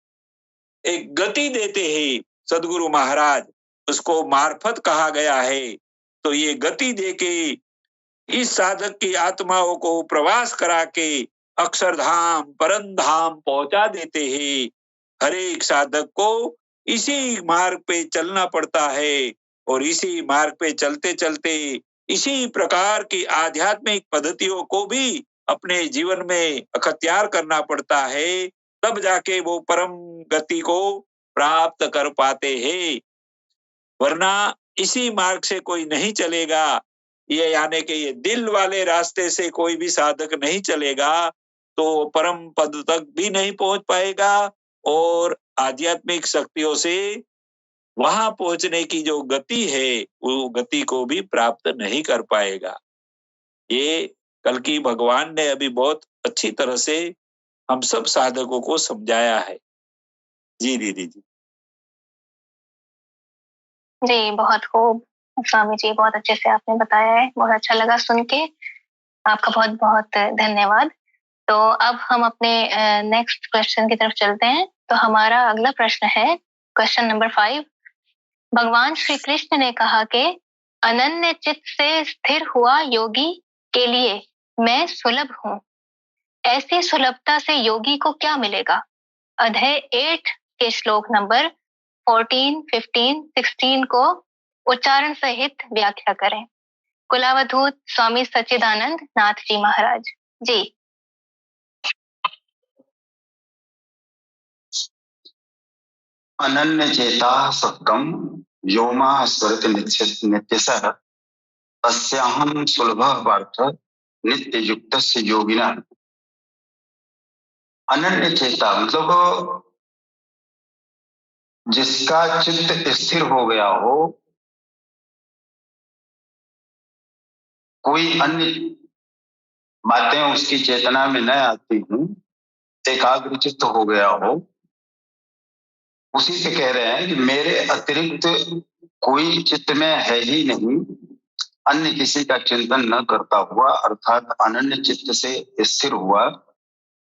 एक गति देते हैं। सद्गुरु महाराज, उसको मार्फत कहा गया है। तो ये गति देके इस साधक की आत्माओं को प्रवास करा के अक्षरधाम परम धाम पहुंचा देते हैं। हर एक साधक को इसी मार्ग पे चलना पड़ता है और इसी मार्ग पे चलते चलते इसी प्रकार की आध्यात्मिक पद्धतियों को भी अपने जीवन में अख्तियार करना पड़ता है, तब जाके वो परम गति को प्राप्त कर पाते हैं। वरना इसी मार्ग से कोई नहीं चलेगा, ये यानी कि ये दिल वाले रास्ते से कोई भी साधक नहीं चलेगा तो परम पद तक भी नहीं पहुंच पाएगा और आध्यात्मिक शक्तियों से वहां पहुंचने की जो गति है वो गति को भी प्राप्त नहीं कर पाएगा। ये कल्कि भगवान ने अभी बहुत अच्छी तरह से हम सब साधकों को समझाया है। जी दीदी जी। जी, बहुत खूब स्वामी जी, बहुत अच्छे से आपने बताया है, बहुत अच्छा लगा सुन के, आपका बहुत बहुत धन्यवाद। तो अब हम अपने नेक्स्ट क्वेश्चन की तरफ चलते हैं। तो हमारा अगला प्रश्न है क्वेश्चन नंबर 5। भगवान श्री कृष्ण ने कहा कि अनन्य चित्त से स्थिर हुआ योगी के लिए मैं सुलभ हूं। ऐसी सुलभता से योगी को क्या मिलेगा? अध्याय 8 के श्लोक नंबर 14, 15, 16 को उच्चारण सहित व्याख्या करें। कुलावधूत स्वामी सच्चिदानंद नाथ जी महाराज जी। अनन्य चेता सत्कम योमा स्मृति नित्यसः तस्याहं सुलभः पार्थ नित्य युक्तस्य योगिना। अनन्य चेता मतलब जिसका चित्त स्थिर हो गया हो, कोई अन्य बातें उसकी चेतना में न आती हूं, एकाग्र चित्त हो गया हो, उसी से कह रहे हैं कि मेरे अतिरिक्त कोई चित्त में है ही नहीं, अन्य किसी का चिंतन न करता हुआ, अर्थात अनन्य चित्त से स्थिर हुआ,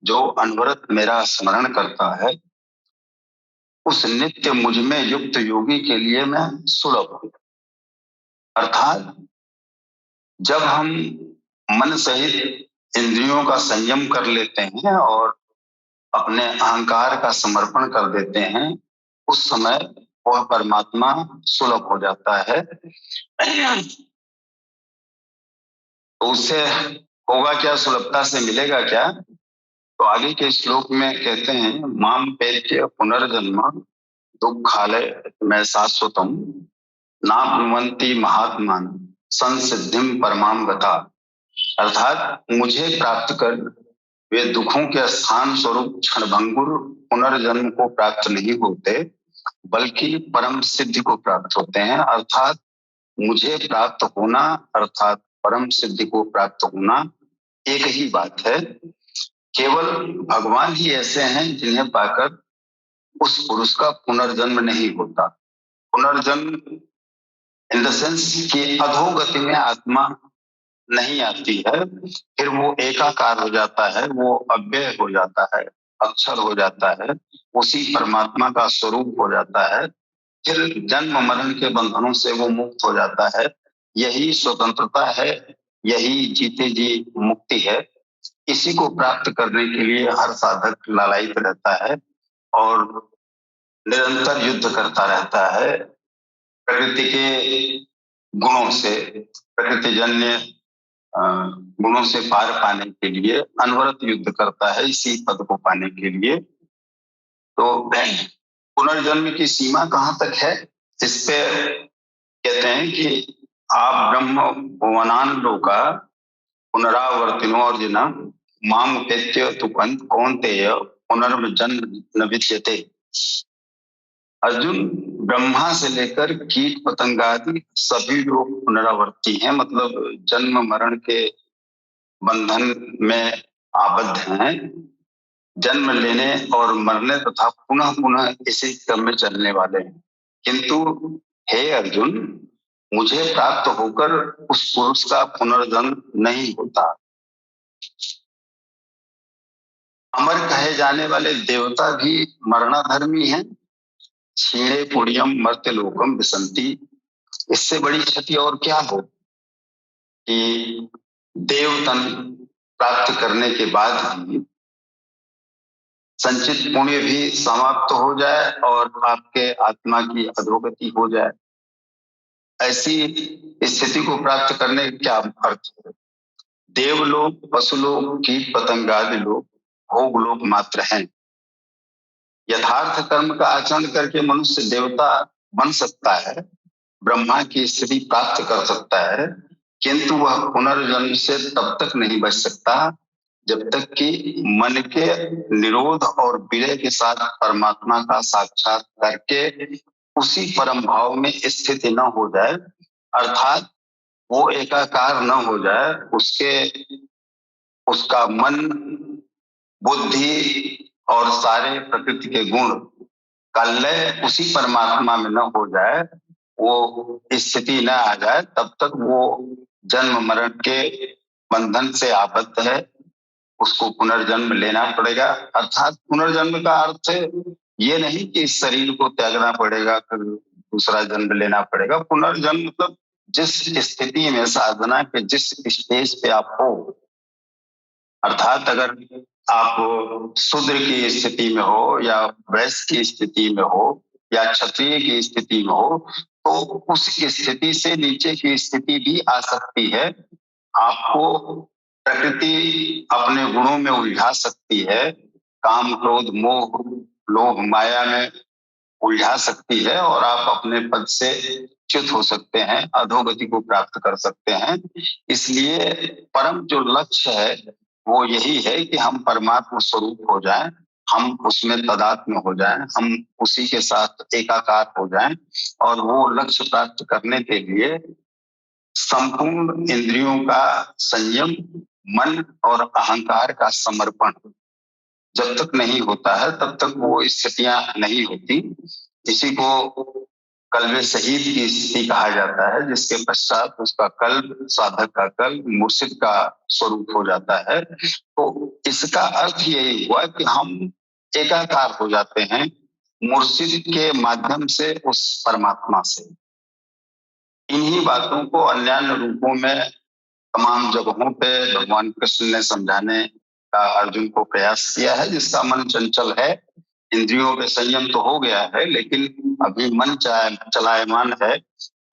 जो अनवरत मेरा स्मरण करता है, उस नित्य मुझ में युक्त योगी के लिए मैं सुलभ हूं। अर्थात जब हम मन सहित इंद्रियों का संयम कर लेते हैं और अपने अहंकार का समर्पण कर देते हैं, उस समय वह परमात्मा सुलभ हो जाता है। तो उससे होगा क्या, सुलभता से मिलेगा क्या? तो आगे के श्लोक में कहते हैं, माम पेत्य पुनर्जन्म दुःखालय में शाश्वतम नाप्नुवन्ति महात्मान संसिद्धिम परमाम गता। अर्थात मुझे प्राप्त कर वे दुखों के स्थान स्वरूप क्षणभंगुर पुनर्जन्म को प्राप्त नहीं होते, बल्कि परम सिद्धि को प्राप्त होते हैं। अर्थात मुझे प्राप्त होना अर्थात परम सिद्धि को प्राप्त होना एक ही बात है। केवल भगवान ही ऐसे हैं जिन्हें पाकर उस पुरुष का पुनर्जन्म नहीं होता। पुनर्जन्म इन द सेंस कि अधोगति में आत्मा नहीं आती है, फिर वो एकाकार हो जाता है, वो अव्यय हो जाता है, अक्षर हो जाता है, उसी परमात्मा का स्वरूप हो जाता है, फिर जन्म मरण के बंधनों से वो मुक्त हो जाता है। यही स्वतंत्रता है, यही जीते जी मुक्ति है। इसी को प्राप्त करने के लिए हर साधक लालायित रहता है और निरंतर युद्ध करता रहता है प्रकृति के गुणों से, प्रकृतिजन्य गुणों से पार पाने के लिए अनवरत युद्ध करता है इसी पद को पाने के लिए। तो पुनर्जन्म की सीमा कहाँ तक है, इस पे कहते हैं कि आप ब्रह्म भुवनान लोका पुनरावर्तिनो अर्जुन माम उपेत्य तु कौन्तेय पुनर्जन्म न विद्यते। अर्जुन, ब्रह्मा से लेकर कीट पतंगादि सभी लोग पुनरावर्ती हैं, मतलब जन्म मरण के बंधन में आबद्ध हैं, जन्म लेने और मरने तथा पुनः पुनः इसी क्रम में चलने वाले हैं। किंतु हे अर्जुन, मुझे प्राप्त होकर उस पुरुष का पुनर्जन्म नहीं होता। अमर कहे जाने वाले देवता भी मरणाधर्मी हैं। क्षीणे पुण्यम मर्त्य लोकम विसंति। इससे बड़ी क्षति और क्या हो कि देवतन प्राप्त करने के बाद भी संचित पुण्य भी समाप्त हो जाए और आपके आत्मा की अधोगति हो जाए। ऐसी स्थिति को प्राप्त करने का क्या अर्थ है? देवलोक, पशुलोक, कीट पतंगादि लोग भोग लोक मात्र हैं। यथार्थ कर्म का आचरण करके मनुष्य देवता बन सकता है, ब्रह्मा की स्थिति प्राप्त कर सकता है, किंतु वह पुनर्जन्म से तब तक नहीं बच सकता जब तक कि मन के निरोध और विलय के साथ परमात्मा का साक्षात करके उसी परम भाव में स्थिति न हो जाए, अर्थात वो एकाकार न हो जाए, उसका मन, बुद्धि और सारे प्रकृति के गुण का लय उसी परमात्मा में न हो जाए, वो स्थिति न आ जाए, तब तक वो जन्म मरण के बंधन से आबद्ध है। उसको पुनर्जन्म लेना पड़ेगा। अर्थात पुनर्जन्म का अर्थ ये नहीं कि इस शरीर को त्यागना पड़ेगा फिर दूसरा जन्म लेना पड़ेगा। पुनर्जन्म मतलब जिस स्थिति में साधना के जिस स्टेज पे आप हो, अर्थात अगर आप शूद्र की स्थिति में हो या वैश्य की स्थिति में हो या क्षत्रिय की स्थिति में हो, तो उस स्थिति से नीचे की स्थिति भी आ सकती है। आपको प्रकृति अपने गुणों में उलझा सकती है, काम क्रोध मोह लोभ माया में उलझा सकती है और आप अपने पद से च्युत हो सकते हैं, अधोगति को प्राप्त कर सकते हैं। इसलिए परम जो लक्ष्य है वो यही है कि हम परमात्मा स्वरूप हो जाएं, हम उसमें तदात्म्य हो जाएं, हम उसी के साथ एकाकार हो जाएं। और वो लक्ष्य प्राप्त करने के लिए संपूर्ण इंद्रियों का संयम, मन और अहंकार का समर्पण जब तक नहीं होता है तब तक वो स्थितियां नहीं होती। इसी को कल्बे शहीद की स्थिति कहा जाता है, जिसके पश्चात उसका कल्ब, साधक का कल्ब मुर्शिद का स्वरूप हो जाता है। तो इसका अर्थ यही हुआ कि हम एकाकार हो जाते हैं मुर्शिद के माध्यम से उस परमात्मा से। इन्हीं बातों को अन्यान्य रूपों में तमाम जगहों पे भगवान कृष्ण ने समझाने का अर्जुन को प्रयास किया है। जिसका मन चंचल है, इंद्रियों पे संयम तो हो गया है लेकिन अभी मन चलायमान है,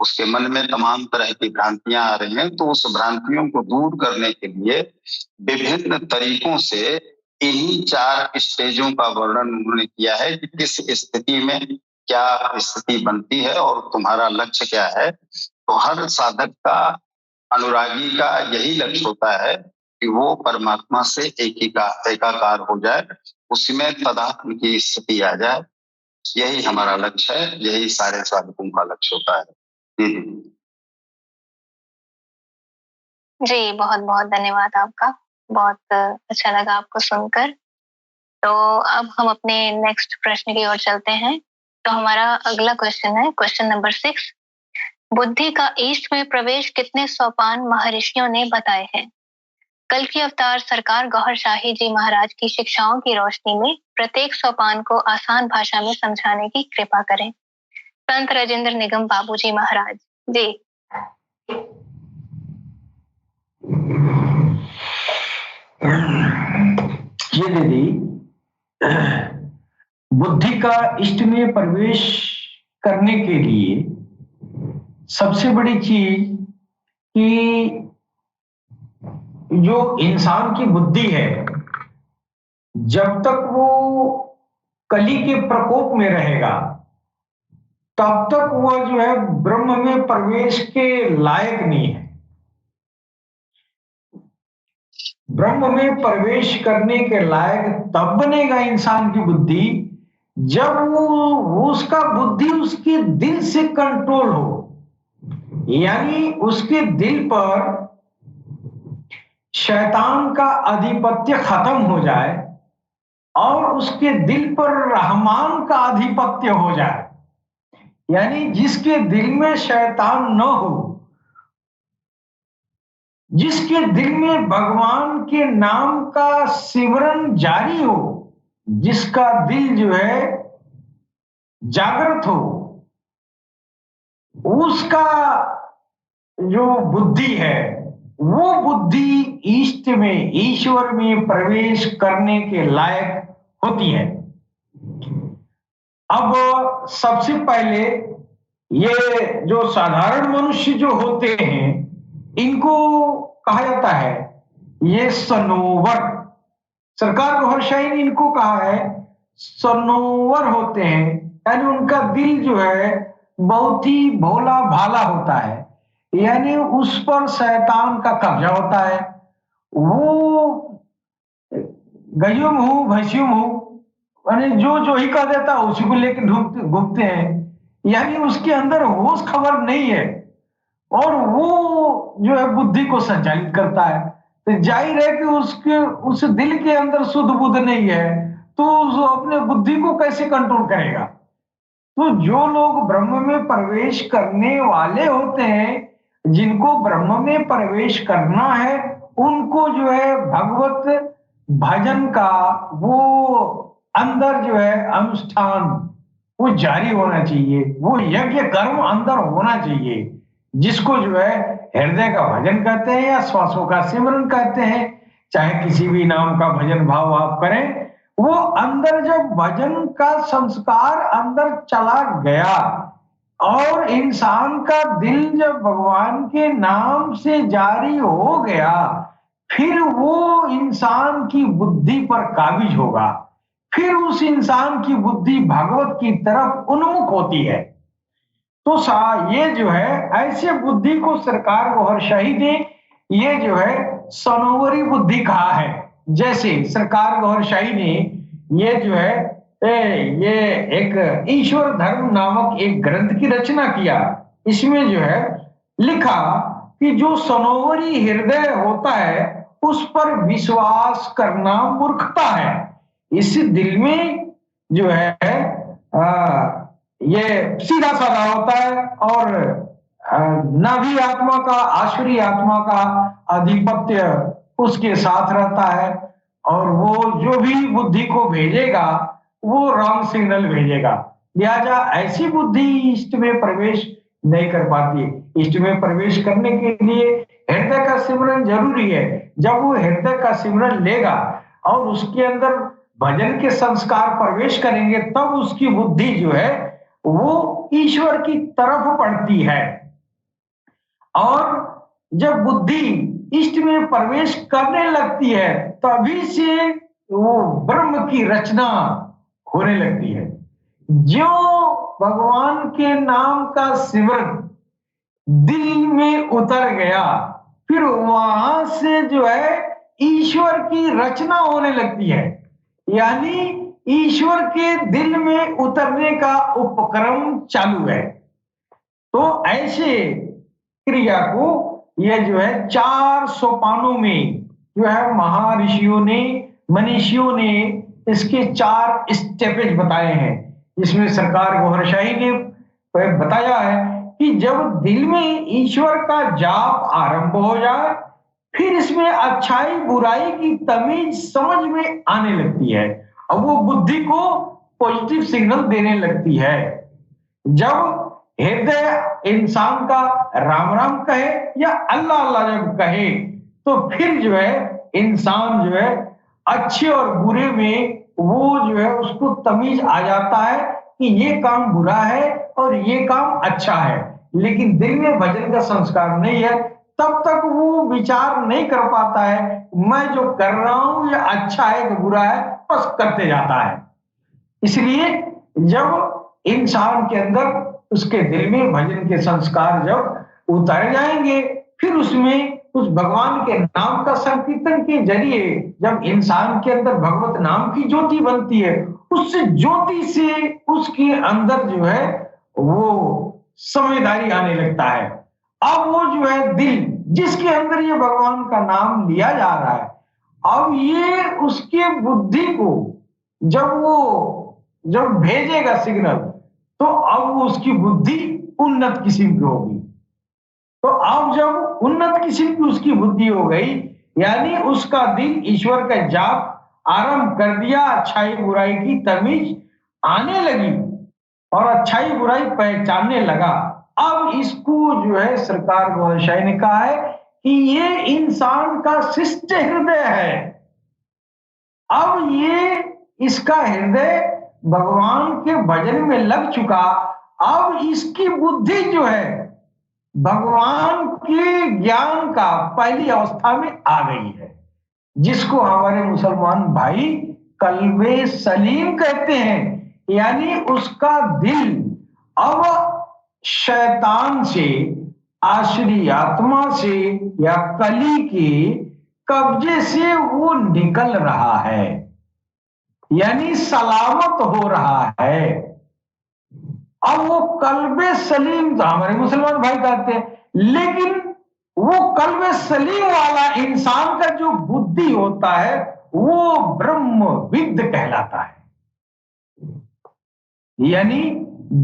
उसके मन में तमाम तरह की भ्रांतियां आ रही हैं, तो उस भ्रांतियों को दूर करने के लिए विभिन्न तरीकों से इन्हीं 4 स्टेजों का वर्णन उन्होंने किया है कि किस स्थिति में क्या स्थिति बनती है और तुम्हारा लक्ष्य क्या है। तो हर साधक का, अनुरागी का यही लक्ष्य होता है कि वो परमात्मा से एकाकार हो जाए, उसमें तदात्म की स्थिति आ जाए। यही हमारा लक्ष्य है, यही सारे साधकों का लक्ष्य होता है। जी, बहुत बहुत धन्यवाद आपका, बहुत अच्छा लगा आपको सुनकर। तो अब हम अपने नेक्स्ट प्रश्न की ओर चलते हैं। तो हमारा अगला क्वेश्चन है, क्वेश्चन नंबर 6। बुद्धि का ईस्ट में प्रवेश कितने सोपान महर्षियों ने बताए हैं? कल की अवतार सरकार गौहर शाही जी महाराज की शिक्षाओं की रोशनी में प्रत्येक सोपान को आसान भाषा में समझाने की कृपा करें। संत राजेंद्र निगम बाबूजी महाराज जी। ये दीदी, बुद्धि का इष्ट में प्रवेश करने के लिए सबसे बड़ी चीज कि जो इंसान की बुद्धि है, जब तक वो कली के प्रकोप में रहेगा तब तक वह जो है ब्रह्म में प्रवेश के लायक नहीं है। ब्रह्म में प्रवेश करने के लायक तब बनेगा इंसान की बुद्धि जब वो उसका बुद्धि उसके दिल से कंट्रोल हो, यानी उसके दिल पर शैतान का आधिपत्य खत्म हो जाए और उसके दिल पर रहमान का आधिपत्य हो जाए। यानी जिसके दिल में शैतान न हो, जिसके दिल में भगवान के नाम का सिमरन जारी हो, जिसका दिल जो है जागृत हो, उसका जो बुद्धि है वो बुद्धि इष्ट में, ईश्वर में प्रवेश करने के लायक होती है। अब सबसे पहले ये जो साधारण मनुष्य जो होते हैं इनको कहा जाता है ये सनोवर। सरकार गौहरशाही ने इनको कहा है सनोवर होते हैं, यानी उनका दिल जो है बहुत ही भोला भाला होता है, यानी उस पर शैतान का कब्जा होता है। वो गयुम हूं भैंसियुम हूं, यानी जो ही कह देता है उसी को लेकर घूमते हैं, यानी उसके अंदर होश खबर नहीं है और वो जो है बुद्धि को संचालित करता है। तो जाहिर है कि उसके उस दिल के अंदर शुद्ध बुद्ध नहीं है तो अपने बुद्धि को कैसे कंट्रोल करेगा। तो जो लोग ब्रह्म में प्रवेश करने वाले होते हैं, जिनको ब्रह्म में प्रवेश करना है, उनको जो है भगवत भजन का वो अंदर जो है अनुष्ठान वो जारी होना चाहिए, वो यज्ञ कर्म अंदर होना चाहिए, जिसको जो है हृदय का भजन कहते हैं या श्वासों का सिमरन कहते हैं, चाहे किसी भी नाम का भजन भाव आप करें। वो अंदर जब भजन का संस्कार अंदर चला गया और इंसान का दिल जब भगवान के नाम से जारी हो गया, फिर वो इंसान की बुद्धि पर काबिज होगा, फिर उस इंसान की बुद्धि भगवत की तरफ उन्मुख होती है। तो ये जो है ऐसे बुद्धि को सरकार गौहरशाही ने ये जो है सनोवरी बुद्धि कहा है। जैसे सरकार गौहरशाही ने ये जो है ये एक ईश्वर धर्म नामक एक ग्रंथ की रचना किया। इसमें जो है लिखा कि जो सनोवरी हृदय होता है उस पर विश्वास करना मूर्खता है। इस दिल में जो है ये सीधा साधा होता है और नाभि आत्मा का, आश्वरी आत्मा का आधिपत्य उसके साथ रहता है और वो जो भी बुद्धि को भेजेगा वो रॉन्ग सिग्नल भेजेगा। लिहाजा ऐसी बुद्धि इष्ट में प्रवेश नहीं कर पाती है। इष्ट में प्रवेश करने के लिए हृदय का सिमरन जरूरी है। जब वो हृदय का सिमरन लेगा और उसके अंदर भजन के संस्कार प्रवेश करेंगे, तब उसकी बुद्धि जो है वो ईश्वर की तरफ बढ़ती है। और जब बुद्धि इष्ट में प्रवेश करने लगती है तभी से वो ब्रह्म की रचना होने लगती है। जो भगवान के नाम का सिमरन दिल में उतर गया, फिर वहां से जो है ईश्वर की रचना होने लगती है, यानी ईश्वर के दिल में उतरने का उपक्रम चालू है। तो ऐसे क्रिया को यह जो है 4 सोपानों में जो है महर्षियों ने, मनीषियों ने इसके 4 स्टेपेज बताए हैं। इसमें सरकार गौहरशाही ने बताया है कि जब दिल में ईश्वर का जाप आरंभ हो जाए, फिर इसमें अच्छाई बुराई की तमीज समझ में आने लगती है और वो बुद्धि को पॉजिटिव सिग्नल देने लगती है। जब हृदय इंसान का राम राम कहे या अल्लाह अल्लाह जब कहे, तो फिर जो है इंसान जो है अच्छे और बुरे में वो जो है उसको तमीज आ जाता है कि ये काम बुरा है और ये काम अच्छा है। लेकिन दिल में भजन का संस्कार नहीं है, तब तक वो विचार नहीं कर पाता है मैं जो कर रहा हूं ये अच्छा है कि बुरा है, बस करते जाता है। इसलिए जब इंसान के अंदर उसके दिल में भजन के संस्कार जब उतर जाएंगे, फिर उसमें उस भगवान के नाम का संकीर्तन के जरिए जब इंसान के अंदर भगवत नाम की ज्योति बनती है, उस ज्योति से उसके अंदर जो है वो समझदारी आने लगता है अब वो जो है दिल जिसके अंदर ये भगवान का नाम लिया जा रहा है, अब ये उसके बुद्धि को जब भेजेगा सिग्नल, तो अब वो उसकी बुद्धि उन्नत किस्म की होगी। तो अब जब उन्नत किस्म की उसकी बुद्धि हो गई, यानी उसका दिल ईश्वर का जाप आरंभ कर दिया, अच्छाई बुराई की तमीज आने लगी और अच्छाई बुराई पहचानने लगा। अब इसको जो है सरकार गोरशाही ने कहा है कि ये इंसान का शिष्ट हृदय है। अब ये इसका हृदय भगवान के भजन में लग चुका, अब इसकी बुद्धि जो है भगवान के ज्ञान का पहली अवस्था में आ गई है, जिसको हमारे मुसलमान भाई कल्बे सलीम कहते हैं। यानी उसका दिल अब शैतान से, आसुरी आत्मा से या कली के कब्जे से वो निकल रहा है, यानी सलामत हो रहा है। अब वो कल्बे सलीम तो हमारे मुसलमान भाई कहते हैं, लेकिन वो कल्बे सलीम वाला इंसान का जो बुद्धि होता है वो ब्रह्मविद कहलाता है। यानी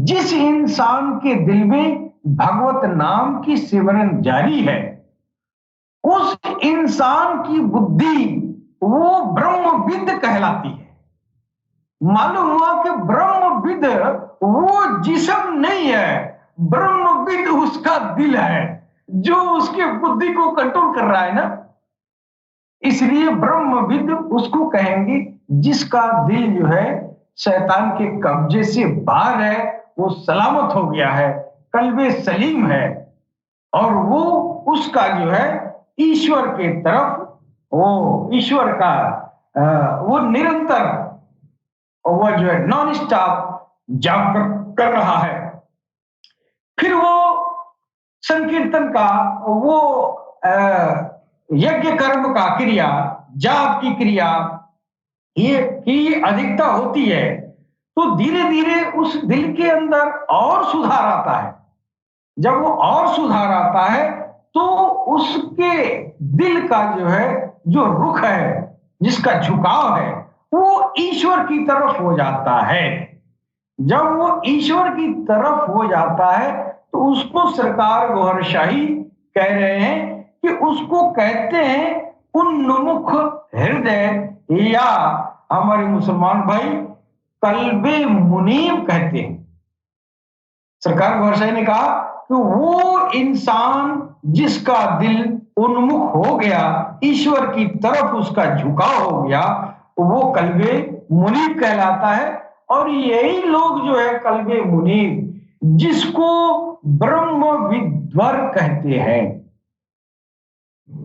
जिस इंसान के दिल में भगवत नाम की सिमरन जारी है, उस इंसान की बुद्धि वो ब्रह्मविद कहलाती है। मालूम हुआ कि ब्रह्मविद वो जिस्म नहीं है, ब्रह्मविद उसका दिल है जो उसके बुद्धि को कंट्रोल कर रहा है ना। इसलिए ब्रह्मविद उसको कहेंगे जिसका दिल जो है शैतान के कब्जे से बाहर है, वो सलामत हो गया है, कल्बे सलीम है, और वो उसका जो है ईश्वर के तरफ, वो ईश्वर का वो निरंतर वो जो है नॉन स्टॉप जाप कर रहा है। फिर वो संकीर्तन का वो यज्ञ कर्म का क्रिया, जाप की क्रिया ये की अधिकता होती है, तो धीरे धीरे उस दिल के अंदर और सुधार आता है। जब वो और सुधार आता है तो उसके दिल का जो है जो रुख है, जिसका झुकाव है, वो ईश्वर की तरफ हो जाता है। जब वो ईश्वर की तरफ हो जाता है तो उसको सरकार गौहरशाही कह रहे हैं कि उसको कहते हैं उन्मुख हृदय, या हमारे मुसलमान भाई कल्बे मुनीब कहते हैं। सरकार गौहरशाही ने कहा कि वो इंसान जिसका दिल उन्मुख हो गया, ईश्वर की तरफ उसका झुकाव हो गया, वो कल्बे मुनीब कहलाता है। और यही लोग जो है कल्बे मुनीब, जिसको ब्रह्म विद्वर कहते हैं,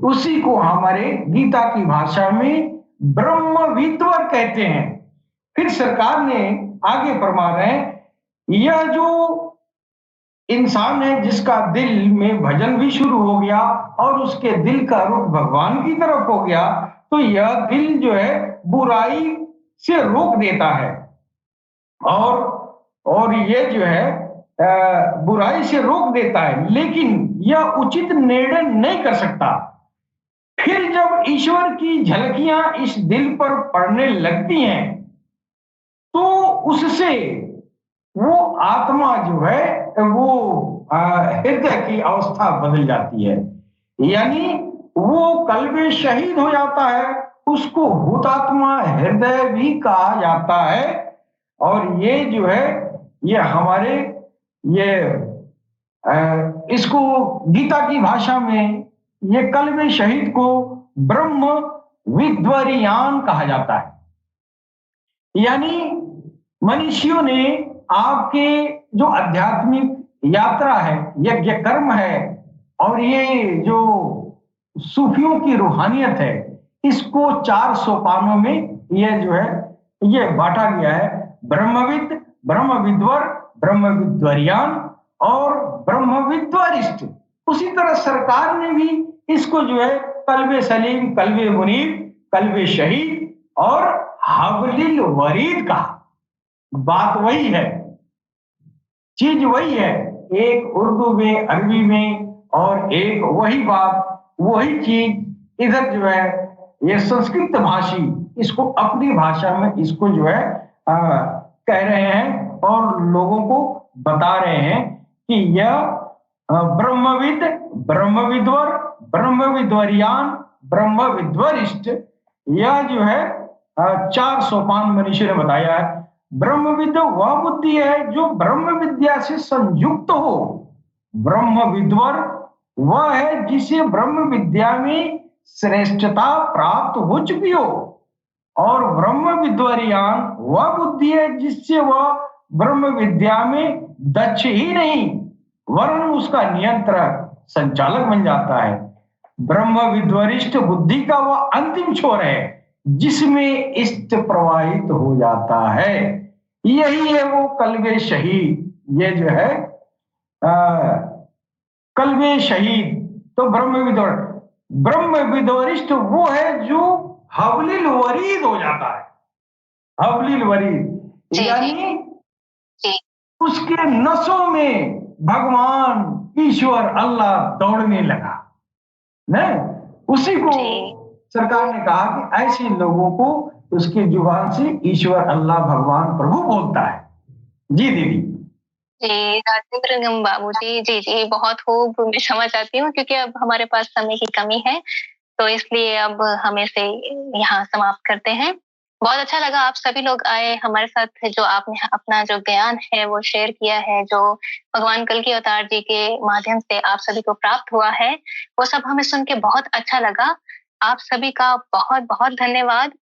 उसी को हमारे गीता की भाषा में ब्रह्म विद्वर कहते हैं। फिर सरकार ने आगे फरमा रहे हैं, यह जो इंसान है जिसका दिल में भजन भी शुरू हो गया और उसके दिल का रुख भगवान की तरफ हो गया, तो यह दिल जो है बुराई से रोक देता है, और ये जो है बुराई से रोक देता है, लेकिन यह उचित निर्णय नहीं कर सकता। फिर जब ईश्वर की झलकियां इस दिल पर पड़ने लगती हैं, तो उससे वो आत्मा जो है वो हृदय की अवस्था बदल जाती है, यानी वो कल्बे शहीद हो जाता है, उसको हुतात्मा हृदय भी कहा जाता है। और ये जो है ये हमारे ये इसको गीता की भाषा में ये कल्बे शहीद को ब्रह्म विद्वरियान कहा जाता है। यानी मनुष्यों ने आपके जो आध्यात्मिक यात्रा है, यज्ञ कर्म है, और ये जो सूफियों की रूहानियत है, इसको 4 सोपानों में ये जो है ये बांटा गया है। ब्रह्मविद, ब्रह्म विद्वर, ब्रह्म विद्वरियान और ब्रह्म विद्वरिष्ठ। उसी तरह सरकार ने भी इसको जो है कल्बे सलीम, कल्बे मुनीब, कल्बे शहीद और हवलिल वरीद कहा। बात वही है, चीज वही है, एक उर्दू में, अरबी में और एक वही बात वही चीज इधर जो है ये संस्कृत भाषी इसको अपनी भाषा में इसको जो है कह रहे हैं और लोगों को बता रहे हैं कि यह ब्रह्मविद, ब्रह्मविद्वर, ब्रह्मविद्वरियान, ब्रह्मविद्वरिष्ठ, यह जो है 4 सोपान मनीषी ने बताया है। ब्रह्मविद वह बुद्धि है जो ब्रह्म विद्या से संयुक्त हो। ब्रह्मविद्वर वह है जिसे ब्रह्म विद्या में श्रेष्ठता प्राप्त हो चुकी हो। और ब्रह्म विद्वरियान वह बुद्धि है जिससे वह ब्रह्म विद्या में दक्ष ही नहीं वरन उसका नियंत्रक संचालक बन जाता है। ब्रह्म विद्वरिष्ठ बुद्धि का वह अंतिम छोर है जिसमें इष्ट प्रवाहित हो जाता है। यही है वो कल्बे शहीद। ये जो है कल्बे शहीद। तो ब्रह्म विद्वरिष्ठ वो है जो हवलिल वरीद हो जाता है। हवलिल वरीद यानी उसके नसों में भगवान ईश्वर अल्लाह दौड़ने लगा। नहीं, उसी को सरकार ने कहा कि ऐसे लोगों को उसके जुबान से ईश्वर अल्लाह भगवान प्रभु बोलता है। जी दीदी। जी राजेंद्र बाबू जी, जी जी बहुत खूब मैं समझ आती हूँ, क्योंकि अब हमारे पास समय की कमी है तो इसलिए अब हम इसे यहाँ समाप्त करते हैं। बहुत अच्छा लगा आप सभी लोग आए हमारे साथ, जो आपने अपना जो ज्ञान है वो शेयर किया है, जो भगवान कल्कि अवतार जी के माध्यम से आप सभी को प्राप्त हुआ है, वो सब हमें सुन के बहुत अच्छा लगा। आप सभी का बहुत बहुत धन्यवाद।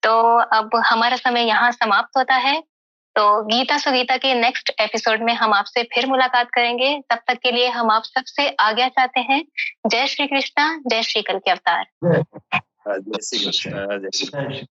तो अब हमारा समय यहाँ समाप्त होता है। तो गीता सुगीता के नेक्स्ट एपिसोड में हम आपसे फिर मुलाकात करेंगे। तब तक के लिए हम आप सबसे आज्ञा चाहते हैं। जय श्री कृष्णा, जय श्री कल्कि अवतार। जय श्री कृष्ण।